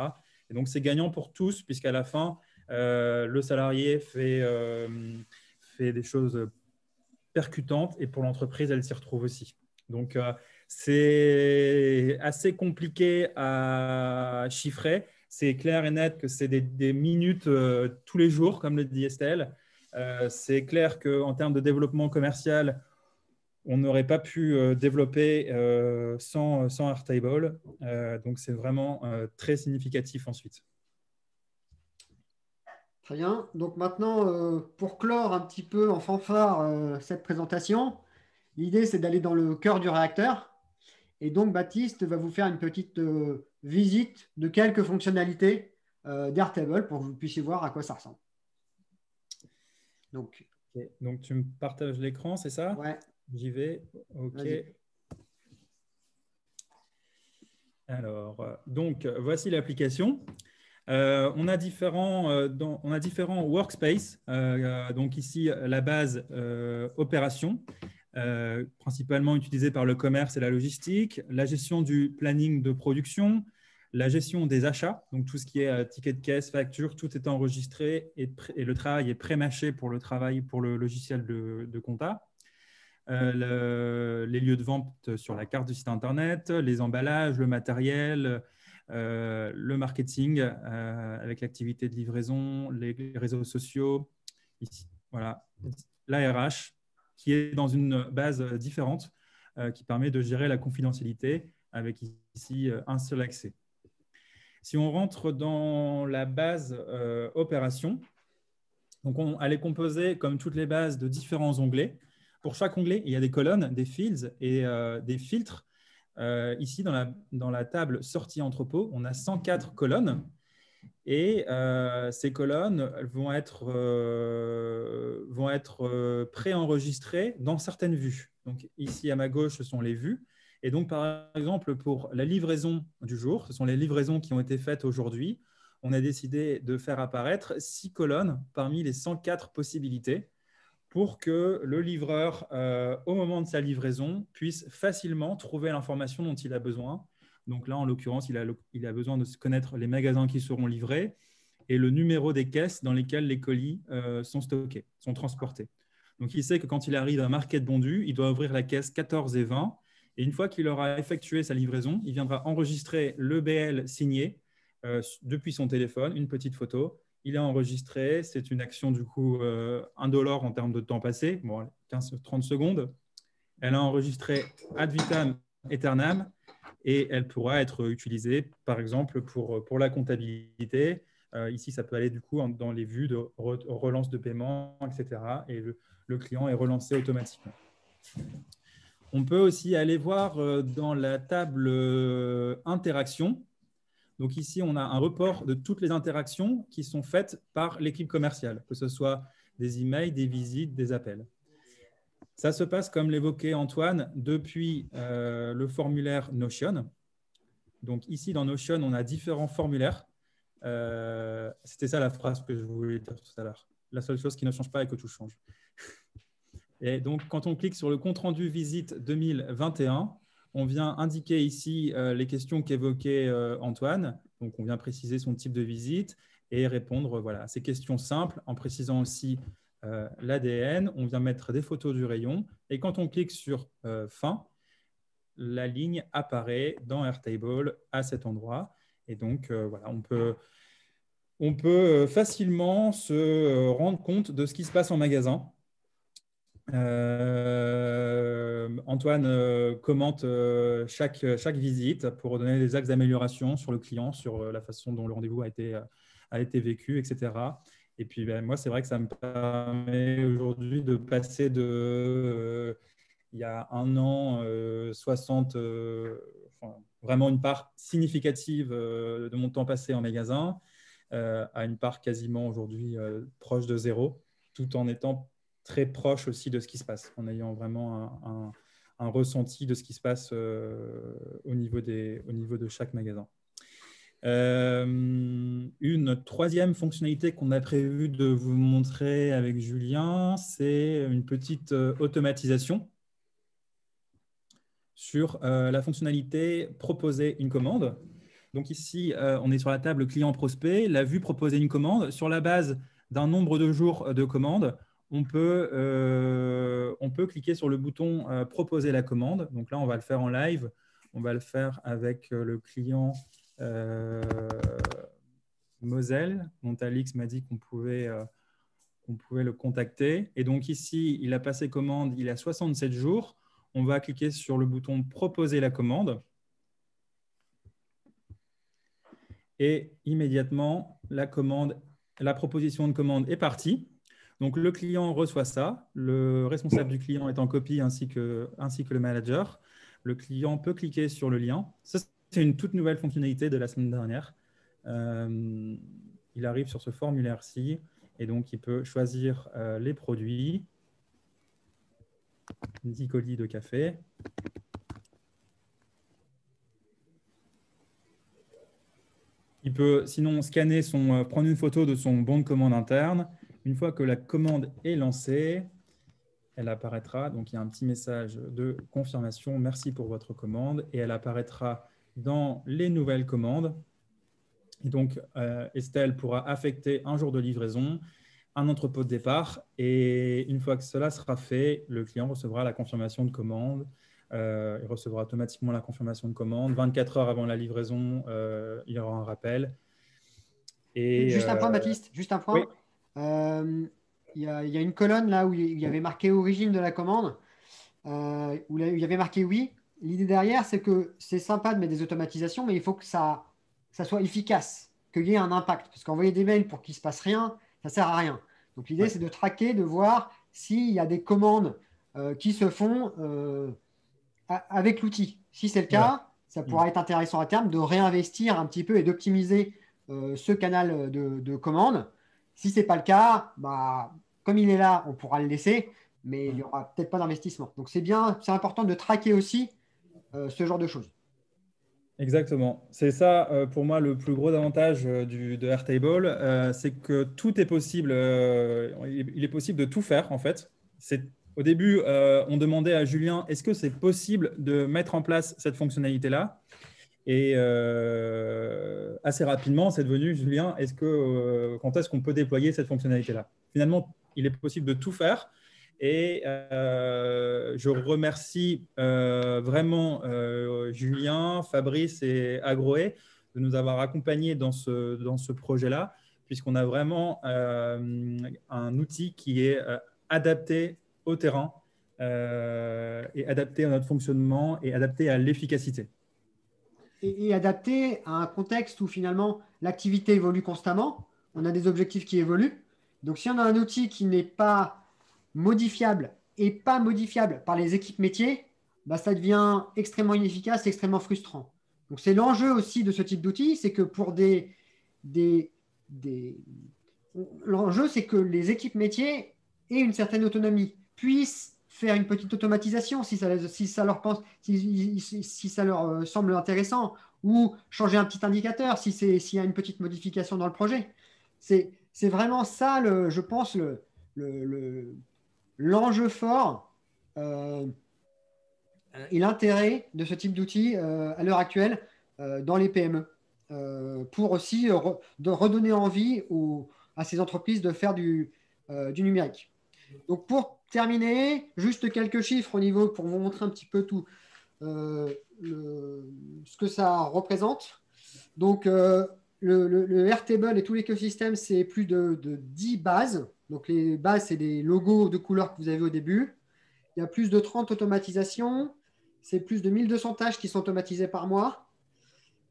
Et donc, c'est gagnant pour tous, puisqu'à la fin, le salarié fait des choses percutantes et pour l'entreprise, elle s'y retrouve aussi. Donc, c'est assez compliqué à chiffrer. C'est clair et net que c'est des minutes tous les jours, comme le dit Estelle. C'est clair qu'en termes de développement commercial, on n'aurait pas pu développer sans Airtable. Donc, c'est vraiment très significatif ensuite. Très bien. Donc maintenant, pour clore un petit peu en fanfare cette présentation, l'idée, c'est d'aller dans le cœur du réacteur. Et donc, Baptiste va vous faire une petite visite de quelques fonctionnalités d'Airtable pour que vous puissiez voir à quoi ça ressemble. Donc, tu me partages l'écran, c'est ça? Ouais. J'y vais. OK. Alors, donc, voici l'application. On a différents workspaces. Donc ici, la base opération, principalement utilisée par le commerce et la logistique, la gestion du planning de production, la gestion des achats, donc tout ce qui est ticket de caisse, facture, tout est enregistré et le travail est pré-mâché pour le logiciel de compta. Les lieux de vente sur la carte du site internet, les emballages, le matériel, le marketing avec l'activité de livraison, les réseaux sociaux, ici, voilà, l'ARH qui est dans une base différente qui permet de gérer la confidentialité avec ici un seul accès. Si on rentre dans la base opération, donc elle est composée, comme toutes les bases, de différents onglets. Pour chaque onglet, il y a des colonnes, des fields et des filtres ici, dans la table sortie entrepôt, on a 104 colonnes. Et ces colonnes vont être préenregistrées dans certaines vues. Donc ici, à ma gauche, ce sont les vues. Et donc, par exemple, pour la livraison du jour, ce sont les livraisons qui ont été faites aujourd'hui, on a décidé de faire apparaître 6 colonnes parmi les 104 possibilités pour que le livreur, au moment de sa livraison, puisse facilement trouver l'information dont il a besoin. Donc là, en l'occurrence, il a besoin de connaître les magasins qui seront livrés et le numéro des caisses dans lesquelles les colis sont stockés, sont transportés. Donc, il sait que quand il arrive à Market Bondu, il doit ouvrir la caisse 14 et 20. Et une fois qu'il aura effectué sa livraison, il viendra enregistrer le BL signé depuis son téléphone, une petite photo. Il a enregistré, c'est une action du coup indolore en termes de temps passé, bon, 15-30 secondes. Elle a enregistré ad vitam aeternam et elle pourra être utilisée par exemple pour la comptabilité. Ici, ça peut aller du coup dans les vues de relance de paiement, etc. Et le client est relancé automatiquement. On peut aussi aller voir dans la table interaction. Donc ici, on a un report de toutes les interactions qui sont faites par l'équipe commerciale, que ce soit des emails, des visites, des appels. Ça se passe, comme l'évoquait Antoine, depuis le formulaire Notion. Donc ici, dans Notion, on a différents formulaires. C'était ça la phrase que je voulais dire tout à l'heure. La seule chose qui ne change pas est que tout change. Et donc, quand on clique sur le compte-rendu visite 2021, on vient indiquer ici les questions qu'évoquait Antoine. Donc, on vient préciser son type de visite et répondre voilà, à ces questions simples en précisant aussi l'ADN. On vient mettre des photos du rayon. Et quand on clique sur fin, la ligne apparaît dans Airtable à cet endroit. Et donc, voilà, on peut facilement se rendre compte de ce qui se passe en magasin. Antoine commente chaque visite pour donner des axes d'amélioration sur le client, sur la façon dont le rendez-vous a été vécu, etc. Et puis, moi, c'est vrai que ça me permet aujourd'hui de passer de, il y a un an, 60, vraiment une part significative de mon temps passé en magasin, à une part quasiment aujourd'hui proche de zéro, tout en étant très proche aussi de ce qui se passe, en ayant vraiment un ressenti de ce qui se passe au niveau de chaque magasin. Une troisième fonctionnalité qu'on a prévu de vous montrer avec Julien, c'est une petite automatisation sur la fonctionnalité proposer une commande. Donc ici, on est sur la table client-prospect, la vue proposer une commande. Sur la base d'un nombre de jours de commande, on peut cliquer sur le bouton proposer la commande. Donc là, on va le faire en live. On va le faire avec le client Moselle, dont Alix m'a dit qu'on pouvait le contacter. Et donc ici, il a passé commande, il a 67 jours. On va cliquer sur le bouton proposer la commande. Et immédiatement, la proposition de commande est partie. Donc, le client reçoit ça. Le responsable du client est en copie ainsi que le manager. Le client peut cliquer sur le lien. Ça, c'est une toute nouvelle fonctionnalité de la semaine dernière. Il arrive sur ce formulaire-ci et donc il peut choisir les produits. 10 colis de café. Il peut sinon scanner prendre une photo de son bon de commande interne. Une fois que la commande est lancée, elle apparaîtra. Donc, il y a un petit message de confirmation. Merci pour votre commande. Et elle apparaîtra dans les nouvelles commandes. Et donc, Estelle pourra affecter un jour de livraison, un entrepôt de départ. Et une fois que cela sera fait, le client recevra la confirmation de commande. Il recevra automatiquement la confirmation de commande. 24 heures avant la livraison, il y aura un rappel. Et, juste un point, Baptiste, juste un point. Oui. Il y a une colonne là où il y avait marqué origine de la commande, où il y avait marqué oui. L'idée derrière, c'est que c'est sympa de mettre des automatisations, mais il faut que ça soit efficace, qu'il y ait un impact. Parce qu'envoyer des mails pour qu'il ne se passe rien, ça ne sert à rien. Donc l'idée, c'est de traquer, de voir s'il y a des commandes qui se font avec l'outil. Si c'est le cas, ça pourra être intéressant à terme de réinvestir un petit peu et d'optimiser ce canal de commande. Si ce n'est pas le cas, comme il est là, on pourra le laisser, mais il n'y aura peut-être pas d'investissement. Donc, c'est important de traquer aussi ce genre de choses. Exactement. C'est ça, pour moi, le plus gros avantage de Airtable, c'est que tout est possible. Il est possible de tout faire, en fait. Au début, on demandait à Julien, est-ce que c'est possible de mettre en place cette fonctionnalité-là? Et assez rapidement, c'est devenu, Julien, quand est-ce qu'on peut déployer cette fonctionnalité-là? Finalement, il est possible de tout faire. Et je remercie vraiment Julien, Fabrice et Agroé de nous avoir accompagnés dans ce projet-là, puisqu'on a vraiment un outil qui est adapté au terrain et adapté à notre fonctionnement et adapté à l'efficacité. Et adapté à un contexte où finalement l'activité évolue constamment, on a des objectifs qui évoluent. Donc si on a un outil qui n'est pas modifiable et pas modifiable par les équipes métiers, ça devient extrêmement inefficace et extrêmement frustrant. Donc c'est l'enjeu aussi de ce type d'outil, c'est que pour l'enjeu, c'est que les équipes métiers aient une certaine autonomie, puissent faire une petite automatisation si ça leur semble intéressant, ou changer un petit indicateur s'il y a une petite modification dans le projet. C'est vraiment ça, je pense, l'enjeu fort et l'intérêt de ce type d'outil à l'heure actuelle dans les PME, pour aussi de redonner envie à ces entreprises de faire du numérique. Donc pour terminer, juste quelques chiffres au niveau pour vous montrer un petit peu tout ce que ça représente. Donc le Airtable et tout l'écosystème, c'est plus de 10 bases. Donc les bases, c'est des logos de couleurs que vous avez au début. Il y a plus de 30 automatisations. C'est plus de 1200 tâches qui sont automatisées par mois.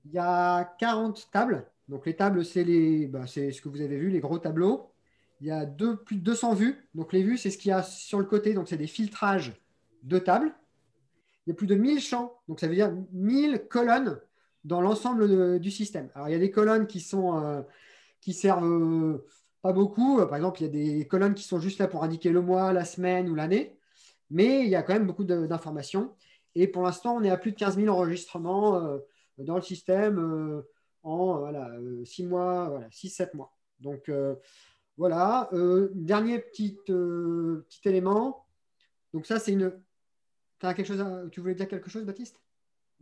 Il y a 40 tables. Donc les tables, c'est ce que vous avez vu, les gros tableaux. Il y a plus de 200 vues. Donc les vues, c'est ce qu'il y a sur le côté. Donc c'est des filtrages de tables. Il y a plus de 1000 champs. Donc ça veut dire 1000 colonnes dans l'ensemble du système. Alors il y a des colonnes qui servent pas beaucoup. Par exemple, il y a des colonnes qui sont juste là pour indiquer le mois, la semaine ou l'année. Mais il y a quand même beaucoup d'informations. Et pour l'instant, on est à plus de 15 000 enregistrements dans le système en 6 mois, 6-7 mois. Donc voilà. Dernier petit élément. Donc ça, c'est une... Tu voulais dire quelque chose, Baptiste?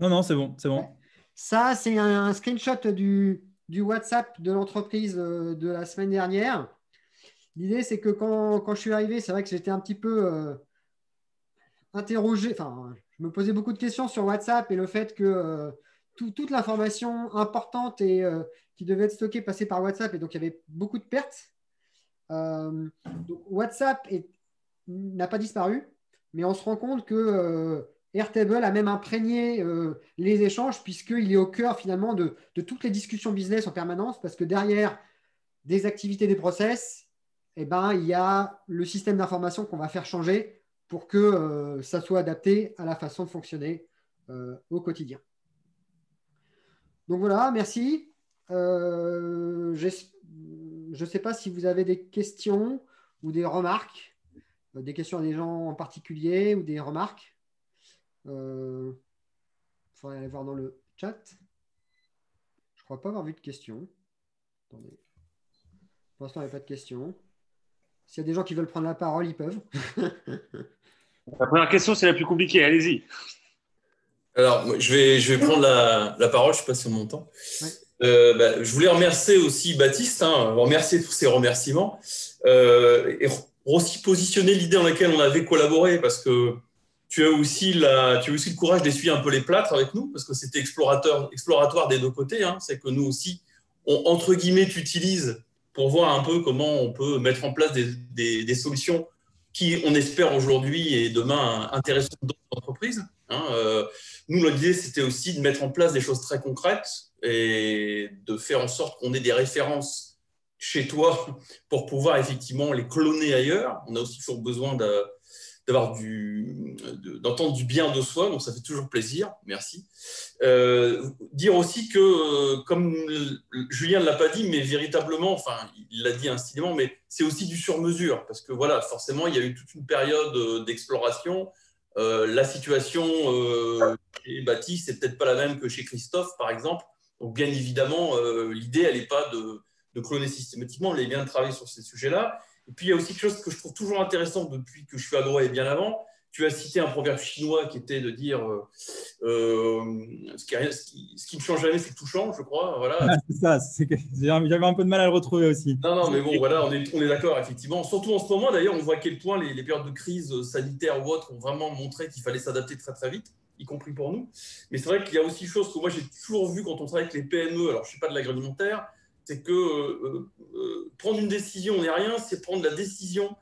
Non, c'est bon. Ouais. Ça, c'est un screenshot du WhatsApp de l'entreprise de la semaine dernière. L'idée, c'est que quand je suis arrivé, c'est vrai que j'étais un petit peu interrogé. Enfin, je me posais beaucoup de questions sur WhatsApp et le fait que toute l'information importante et qui devait être stockée passait par WhatsApp, et donc il y avait beaucoup de pertes. Donc WhatsApp n'a pas disparu, mais on se rend compte que Airtable a même imprégné les échanges, puisqu'il est au cœur finalement de toutes les discussions business en permanence, parce que derrière des activités, des process, il y a le système d'information qu'on va faire changer pour que ça soit adapté à la façon de fonctionner au quotidien. Donc voilà, merci. Je ne sais pas si vous avez des questions ou des remarques, des questions à des gens en particulier ou des remarques. Il faudrait aller voir dans le chat. Je ne crois pas avoir vu de questions. Attendez. Pour l'instant, il n'y a pas de questions. S'il y a des gens qui veulent prendre la parole, ils peuvent. La première question, c'est la plus compliquée. Allez-y. Alors, je vais prendre la parole. Je ne sais pas si on m'entend. Ouais. Je voulais remercier aussi Baptiste, remercier tous ses remerciements et aussi positionner l'idée dans laquelle on avait collaboré, parce que tu as aussi le courage d'essuyer un peu les plâtres avec nous, parce que c'était exploratoire des deux côtés. C'est que nous aussi, entre guillemets, t'utilises pour voir un peu comment on peut mettre en place des solutions qui, on espère aujourd'hui et demain, intéressent d'autres entreprises. Nous, l'idée, c'était aussi de mettre en place des choses très concrètes et de faire en sorte qu'on ait des références chez toi pour pouvoir effectivement les cloner ailleurs. On a aussi toujours besoin d'entendre du bien de soi, donc ça fait toujours plaisir, merci. Dire aussi que, comme Julien ne l'a pas dit, mais véritablement, enfin, il l'a dit incidemment, mais c'est aussi du sur-mesure, parce que voilà, forcément, il y a eu toute une période d'exploration. La situation chez Baptiste, c'est peut-être pas la même que chez Christophe, par exemple. Donc, bien évidemment, l'idée, elle n'est pas de cloner systématiquement, elle est bien de travailler sur ces sujets-là. Et puis, il y a aussi quelque chose que je trouve toujours intéressant depuis que je suis agro et bien avant. Tu as cité un proverbe chinois qui était de dire ce qui ne change jamais, c'est que tout change, je crois. Voilà. Ah, c'est ça, j'avais un peu de mal à le retrouver aussi. Non, mais bon, voilà, on est d'accord, effectivement. Surtout en ce moment, d'ailleurs, on voit à quel point les périodes de crise sanitaire ou autres ont vraiment montré qu'il fallait s'adapter très, très vite, y compris pour nous. Mais c'est vrai qu'il y a aussi une chose que moi, j'ai toujours vu quand on travaille avec les PME, alors je ne suis pas de l'agroalimentaire, c'est que prendre une décision n'est rien, c'est prendre la décision.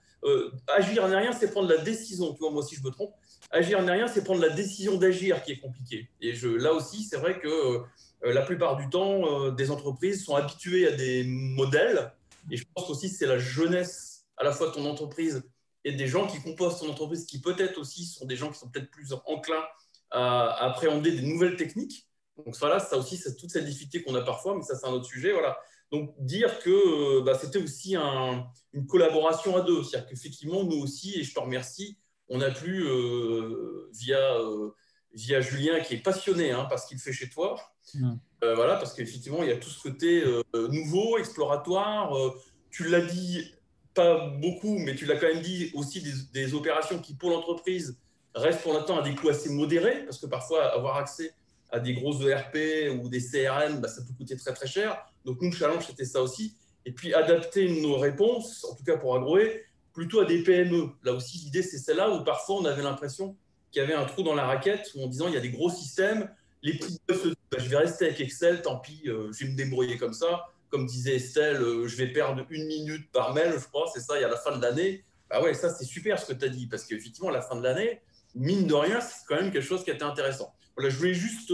Agir n'est rien, c'est prendre la décision. Tu vois, moi aussi, je me trompe. Agir n'est rien, c'est prendre la décision d'agir qui est compliqué. Et là aussi, c'est vrai que la plupart du temps, des entreprises sont habituées à des modèles. Et je pense aussi que c'est la jeunesse à la fois de ton entreprise et des gens qui composent ton entreprise qui peut-être aussi sont des gens qui sont peut-être plus enclins à appréhender des nouvelles techniques. Donc voilà, ça aussi, c'est toute cette difficulté qu'on a parfois, mais ça, c'est un autre sujet. Voilà. Donc dire que c'était aussi une collaboration à deux. C'est-à-dire qu'effectivement, nous aussi, et je te remercie, on a pu, via Julien, qui est passionné par ce qu'il fait chez toi, voilà, parce qu'effectivement, il y a tout ce côté nouveau, exploratoire. Tu l'as dit, pas beaucoup, mais tu l'as quand même dit aussi des opérations qui, pour l'entreprise, restent pour l'instant à des coûts assez modérés, parce que parfois, avoir accès à des grosses ERP ou des CRM, ça peut coûter très, très cher. Donc, nous, le challenge, c'était ça aussi. Et puis, adapter nos réponses, en tout cas pour Agroé, plutôt à des PME. Là aussi, l'idée, c'est celle-là où parfois, on avait l'impression qu'il y avait un trou dans la raquette, où en disant, il y a des gros systèmes, les petits boss se disent, je vais rester avec Excel, tant pis, je vais me débrouiller comme ça. Comme disait Estelle, je vais perdre 1 minute par mail, je crois, c'est ça, et à la fin de l'année. Bah ouais, ça, c'est super ce que tu as dit, parce qu'effectivement, à la fin de l'année, mine de rien, c'est quand même quelque chose qui était intéressant. Voilà, je voulais juste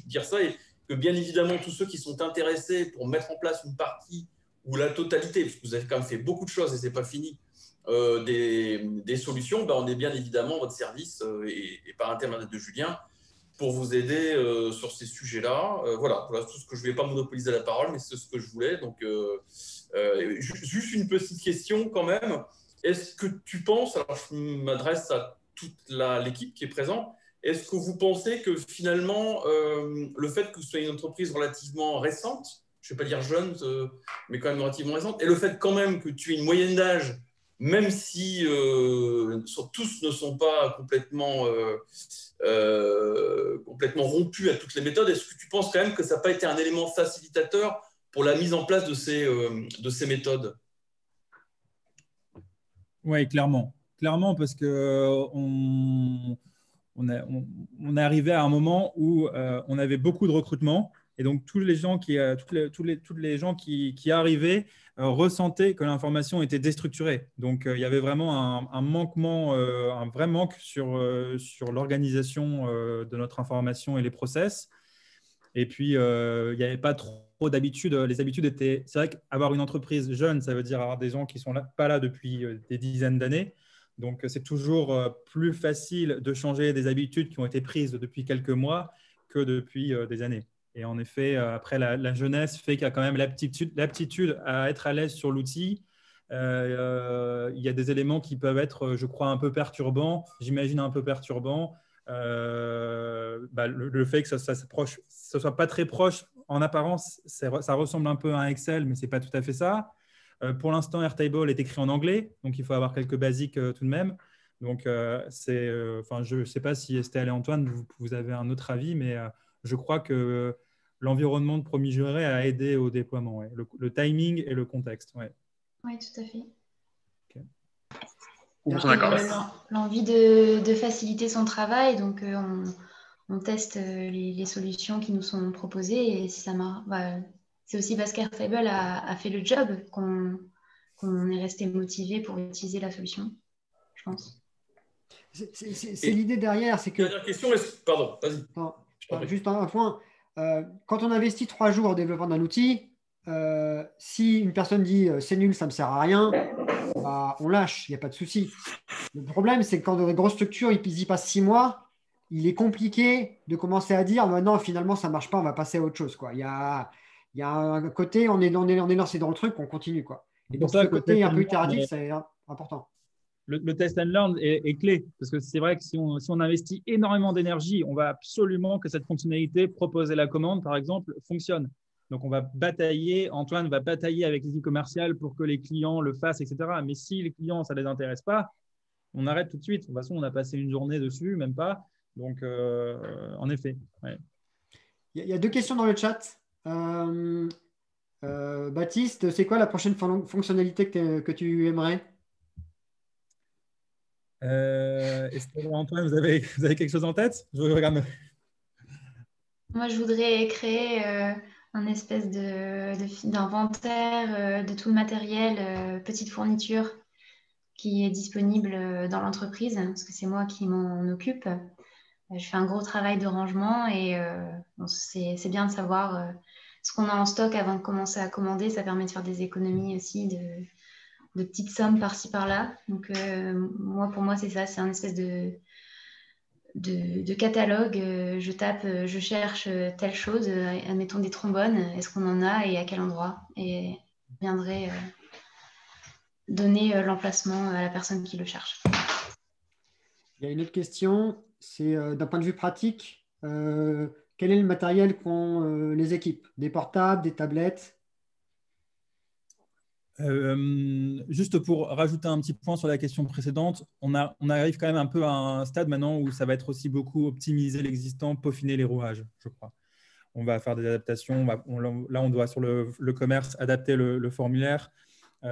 dire ça, et que bien évidemment, tous ceux qui sont intéressés pour mettre en place une partie ou la totalité, parce que vous avez quand même fait beaucoup de choses et ce n'est pas fini, des solutions, on est bien évidemment à votre service et par intermédiaire de Julien pour vous aider sur ces sujets-là. Voilà, tout ce que je ne vais pas monopoliser la parole, mais c'est ce que je voulais. Donc, juste une petite question quand même. Est-ce que tu penses, alors je m'adresse à toute l'équipe qui est présente, est-ce que vous pensez que finalement, le fait que ce soit une entreprise relativement récente, je ne vais pas dire jeune, mais quand même relativement récente, et le fait quand même que tu aies une moyenne d'âge, même si tous ne sont pas complètement rompus à toutes les méthodes, est-ce que tu penses quand même que ça n'a pas été un élément facilitateur pour la mise en place de ces méthodes? Oui, clairement. Clairement, parce qu'on est arrivé à un moment où on avait beaucoup de recrutement. Et donc, tous les gens qui arrivaient ressentaient que l'information était déstructurée. Donc, il y avait vraiment un manquement, un vrai manque sur l'organisation de notre information et les process. Et puis, il n'y avait pas trop d'habitudes. Les habitudes étaient… C'est vrai qu'avoir une entreprise jeune, ça veut dire avoir des gens qui ne sont pas là depuis des dizaines d'années. Donc, c'est toujours plus facile de changer des habitudes qui ont été prises depuis quelques mois que depuis des années. Et en effet, après, la jeunesse fait qu'il y a quand même l'aptitude à être à l'aise sur l'outil. Il y a des éléments qui peuvent être, je crois, un peu perturbants. J'imagine un peu perturbants. Le fait que ce soit pas très proche en apparence, ça ressemble un peu à un Excel, mais c'est pas tout à fait ça. Pour l'instant, Airtable est écrit en anglais, donc il faut avoir quelques basiques tout de même. Donc, je ne sais pas si Estelle et Antoine, vous avez un autre avis, mais je crois que l'environnement de Promis Juré a aidé au déploiement, ouais. Le timing et le contexte. Ouais. Oui, tout à fait. L'envie de faciliter son travail, donc on teste les solutions qui nous sont proposées et si ça marche, c'est aussi parce qu'Airtable a fait le job qu'on est resté motivé pour utiliser la solution, je pense. C'est l'idée derrière, c'est que… Dernière question, pardon, vas-y. Juste un point. Quand on investit 3 jours au développement d'un outil, si une personne dit c'est nul, ça ne me sert à rien, bah, on lâche, il n'y a pas de souci. Le problème, c'est que quand dans des grosses structures, ils y passent 6 mois, il est compliqué de commencer à dire non, finalement, ça ne marche pas, on va passer à autre chose, quoi. Il y a un côté, on est lancé dans le truc, on continue, quoi. Et C'est pour donc, ça ce que le côté test un and peu learn itératif, c'est important. le test and learn est clé, parce que c'est vrai que si on investit énormément d'énergie, on va absolument que cette fonctionnalité, proposer la commande, par exemple, fonctionne. Donc, on va batailler, Antoine va batailler avec l'équipe commerciale pour que les clients le fassent, etc. Mais si les clients, ça ne les intéresse pas, on arrête tout de suite. De toute façon, on a passé une journée dessus, même pas. Donc, en effet. Ouais. Il y a 2 questions dans le chat. Baptiste, c'est quoi la prochaine fonctionnalité que tu aimerais? Estelle et Antoine, vous avez quelque chose en tête? Je regarde. Moi, je voudrais créer un espèce d'inventaire de tout le matériel, petite fourniture qui est disponible dans l'entreprise, parce que c'est moi qui m'en occupe. Je fais un gros travail de rangement et bon, c'est bien de savoir ce qu'on a en stock avant de commencer à commander. Ça permet de faire des économies aussi de petites sommes par-ci par-là. Donc, pour moi, c'est ça, c'est un espèce de catalogue. Je tape, je cherche telle chose, admettons des trombones, est-ce qu'on en a et à quel endroit? Et je viendrai donner l'emplacement à la personne qui le cherche. Il y a une autre question, c'est d'un point de vue pratique, quel est le matériel qu'ont les équipes? Des portables, des tablettes? Juste pour rajouter un petit point sur la question précédente, on arrive quand même un peu à un stade maintenant où ça va être aussi beaucoup optimiser l'existant, peaufiner les rouages, je crois. On va faire des adaptations. Là, on doit sur le commerce adapter le formulaire. Et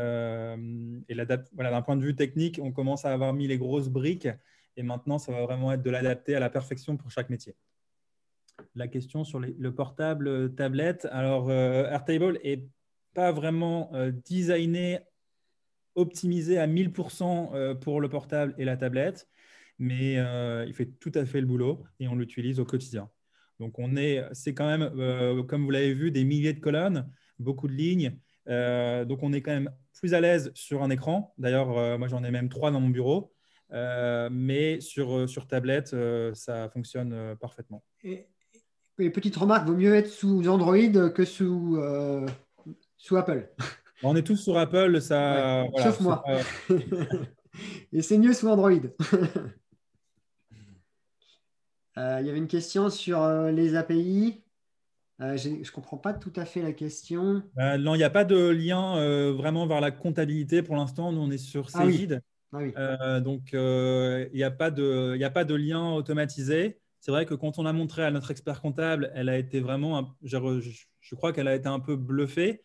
voilà, d'un point de vue technique, on commence à avoir mis les grosses briques et maintenant, ça va vraiment être de l'adapter à la perfection pour chaque métier. La question sur le portable tablette. Alors, Airtable n'est pas vraiment designé, optimisé à 1000% pour le portable et la tablette, mais il fait tout à fait le boulot et on l'utilise au quotidien. Donc, c'est quand même, comme vous l'avez vu, des milliers de colonnes, beaucoup de lignes. Donc, on est quand même plus à l'aise sur un écran. D'ailleurs, moi, j'en ai même 3 dans mon bureau. Mais sur tablette, ça fonctionne parfaitement. Et petite remarque, vaut mieux être sous Android que sous Apple. On est tous sur Apple, ça. Ouais, Voilà, sauf moi. pas... Et c'est mieux sous Android. Il y avait une question sur les API. Je ne comprends pas tout à fait la question. Non, il n'y a pas de lien vraiment vers la comptabilité pour l'instant. Nous, on est sur Cegid. Ah oui. Donc, il n'y a pas de lien automatisé. C'est vrai que quand on a montré à notre expert comptable, elle a été vraiment, je crois qu'elle a été un peu bluffée,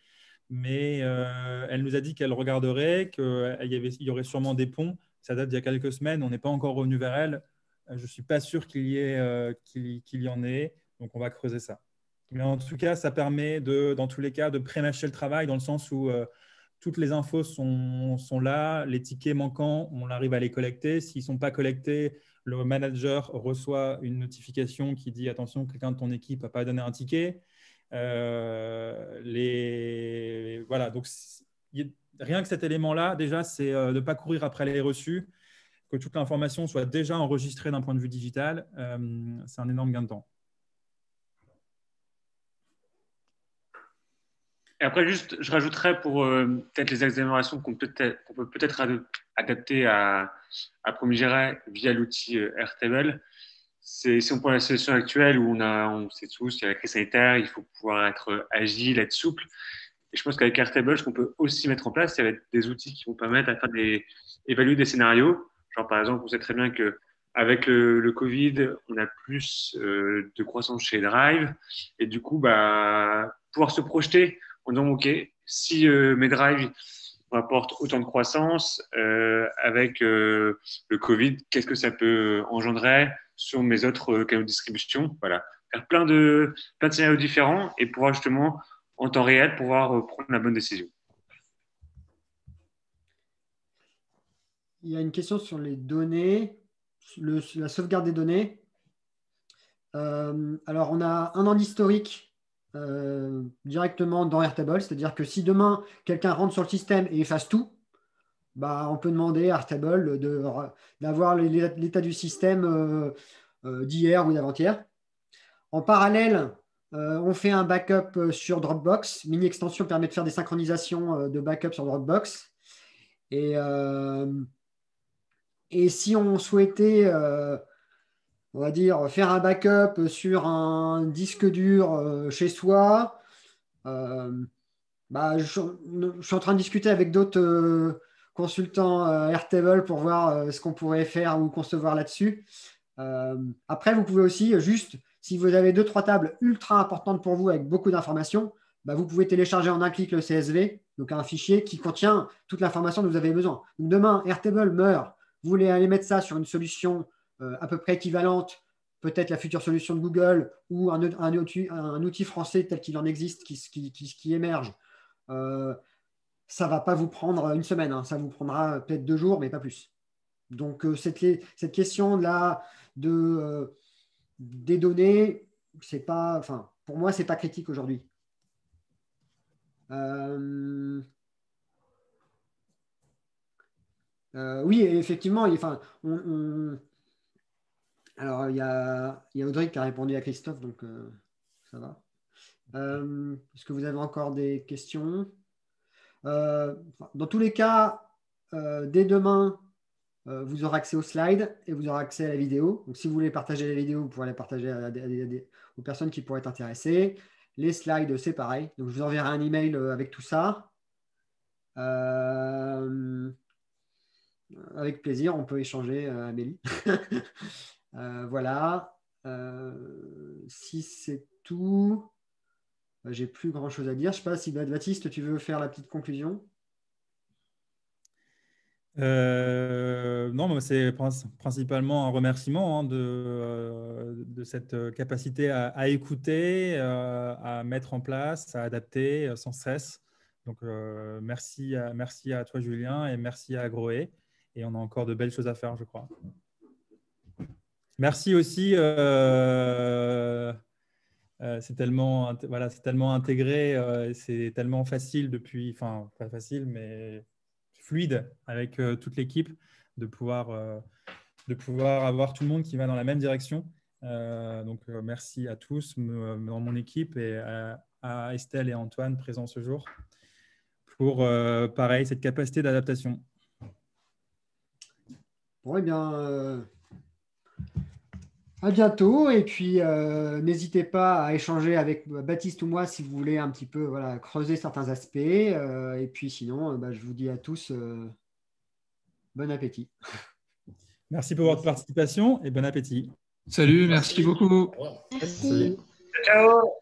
mais elle nous a dit qu'elle regarderait, qu'il y aurait sûrement des ponts. Ça date d'il y a quelques semaines, on n'est pas encore revenu vers elle. Je ne suis pas sûr qu'il y en ait, donc on va creuser ça. Mais en tout cas, ça permet dans tous les cas de pré-mâcher le travail dans le sens où toutes les infos sont là, les tickets manquants, on arrive à les collecter. S'ils ne sont pas collectés, le manager reçoit une notification qui dit « Attention, quelqu'un de ton équipe n'a pas donné un ticket ». Voilà, donc rien que cet élément-là, déjà, c'est de ne pas courir après les reçus, que toute l'information soit déjà enregistrée d'un point de vue digital. C'est un énorme gain de temps. Et après, juste, je rajouterais pour peut-être les améliorations qu'on peut peut-être adapter à Promigera via l'outil Airtable. Si on prend la situation actuelle où on sait tous, il y a la crise sanitaire, il faut pouvoir être agile, être souple. Et je pense qu'avec Airtable, ce qu'on peut aussi mettre en place, ça va être des outils qui vont permettre à faire évaluer des scénarios. Genre, par exemple, on sait très bien qu'avec le Covid, on a plus de croissance chez Drive. Et du coup, pouvoir se projeter en disant, OK, si mes Drive rapportent autant de croissance, avec le Covid, qu'est-ce que ça peut engendrer sur mes autres canaux de distribution? Voilà. Faire plein de scénarios différents et pouvoir justement, en temps réel, pouvoir prendre la bonne décision. Il y a une question sur les données, la sauvegarde des données. Alors, on a un an d'historique directement dans Airtable, c'est-à-dire que si demain, quelqu'un rentre sur le système et efface tout, on peut demander à Airtable d'avoir l'état du système d'hier ou d'avant-hier. En parallèle, on fait un backup sur Dropbox. Mini Extension permet de faire des synchronisations de backup sur Dropbox. Et si on souhaitait, on va dire, faire un backup sur un disque dur chez soi, je suis en train de discuter avec d'autres consultants Airtable pour voir ce qu'on pourrait faire ou concevoir là-dessus. Après, vous pouvez aussi juste, si vous avez 2-3 tables ultra importantes pour vous avec beaucoup d'informations, vous pouvez télécharger en un clic le CSV, donc un fichier qui contient toute l'information dont vous avez besoin. Donc demain, Airtable meurt, vous voulez aller mettre ça sur une solution à peu près équivalente, peut-être la future solution de Google ou un outil français tel qu'il en existe qui émerge. Ça ne va pas vous prendre une semaine, hein. Ça vous prendra peut-être 2 jours, mais pas plus. Donc, cette question-là des données, c'est pas, pour moi, ce n'est pas critique aujourd'hui. Oui, effectivement, alors, il y a Audrey qui a répondu à Christophe, donc ça va. Est-ce que vous avez encore des questions? Dans tous les cas, dès demain, vous aurez accès aux slides et vous aurez accès à la vidéo. Donc, si vous voulez partager la vidéo, vous pourrez la partager aux personnes qui pourraient être intéressées. Les slides, c'est pareil. Donc, je vous enverrai un email avec tout ça. Avec plaisir, on peut échanger, Amélie. Voilà. Si c'est tout, j'ai plus grand-chose à dire. Je ne sais pas si Baptiste, tu veux faire la petite conclusion? Non, c'est principalement un remerciement de cette capacité à écouter, à mettre en place, à adapter sans cesse. Donc, merci à toi, Julien, et merci à Agroé. Et on a encore de belles choses à faire, je crois. Merci aussi. C'est tellement intégré, c'est tellement facile depuis, enfin, pas facile, mais fluide avec toute l'équipe de pouvoir avoir tout le monde qui va dans la même direction. Donc, merci à tous dans mon équipe et à Estelle et Antoine présents ce jour pour, pareil, cette capacité d'adaptation. Bon, eh bien, à bientôt. Et puis, n'hésitez pas à échanger avec Baptiste ou moi si vous voulez un petit peu creuser certains aspects. Et puis, sinon, je vous dis à tous bon appétit. Merci pour votre participation et bon appétit. Salut, merci beaucoup. Merci. Ciao.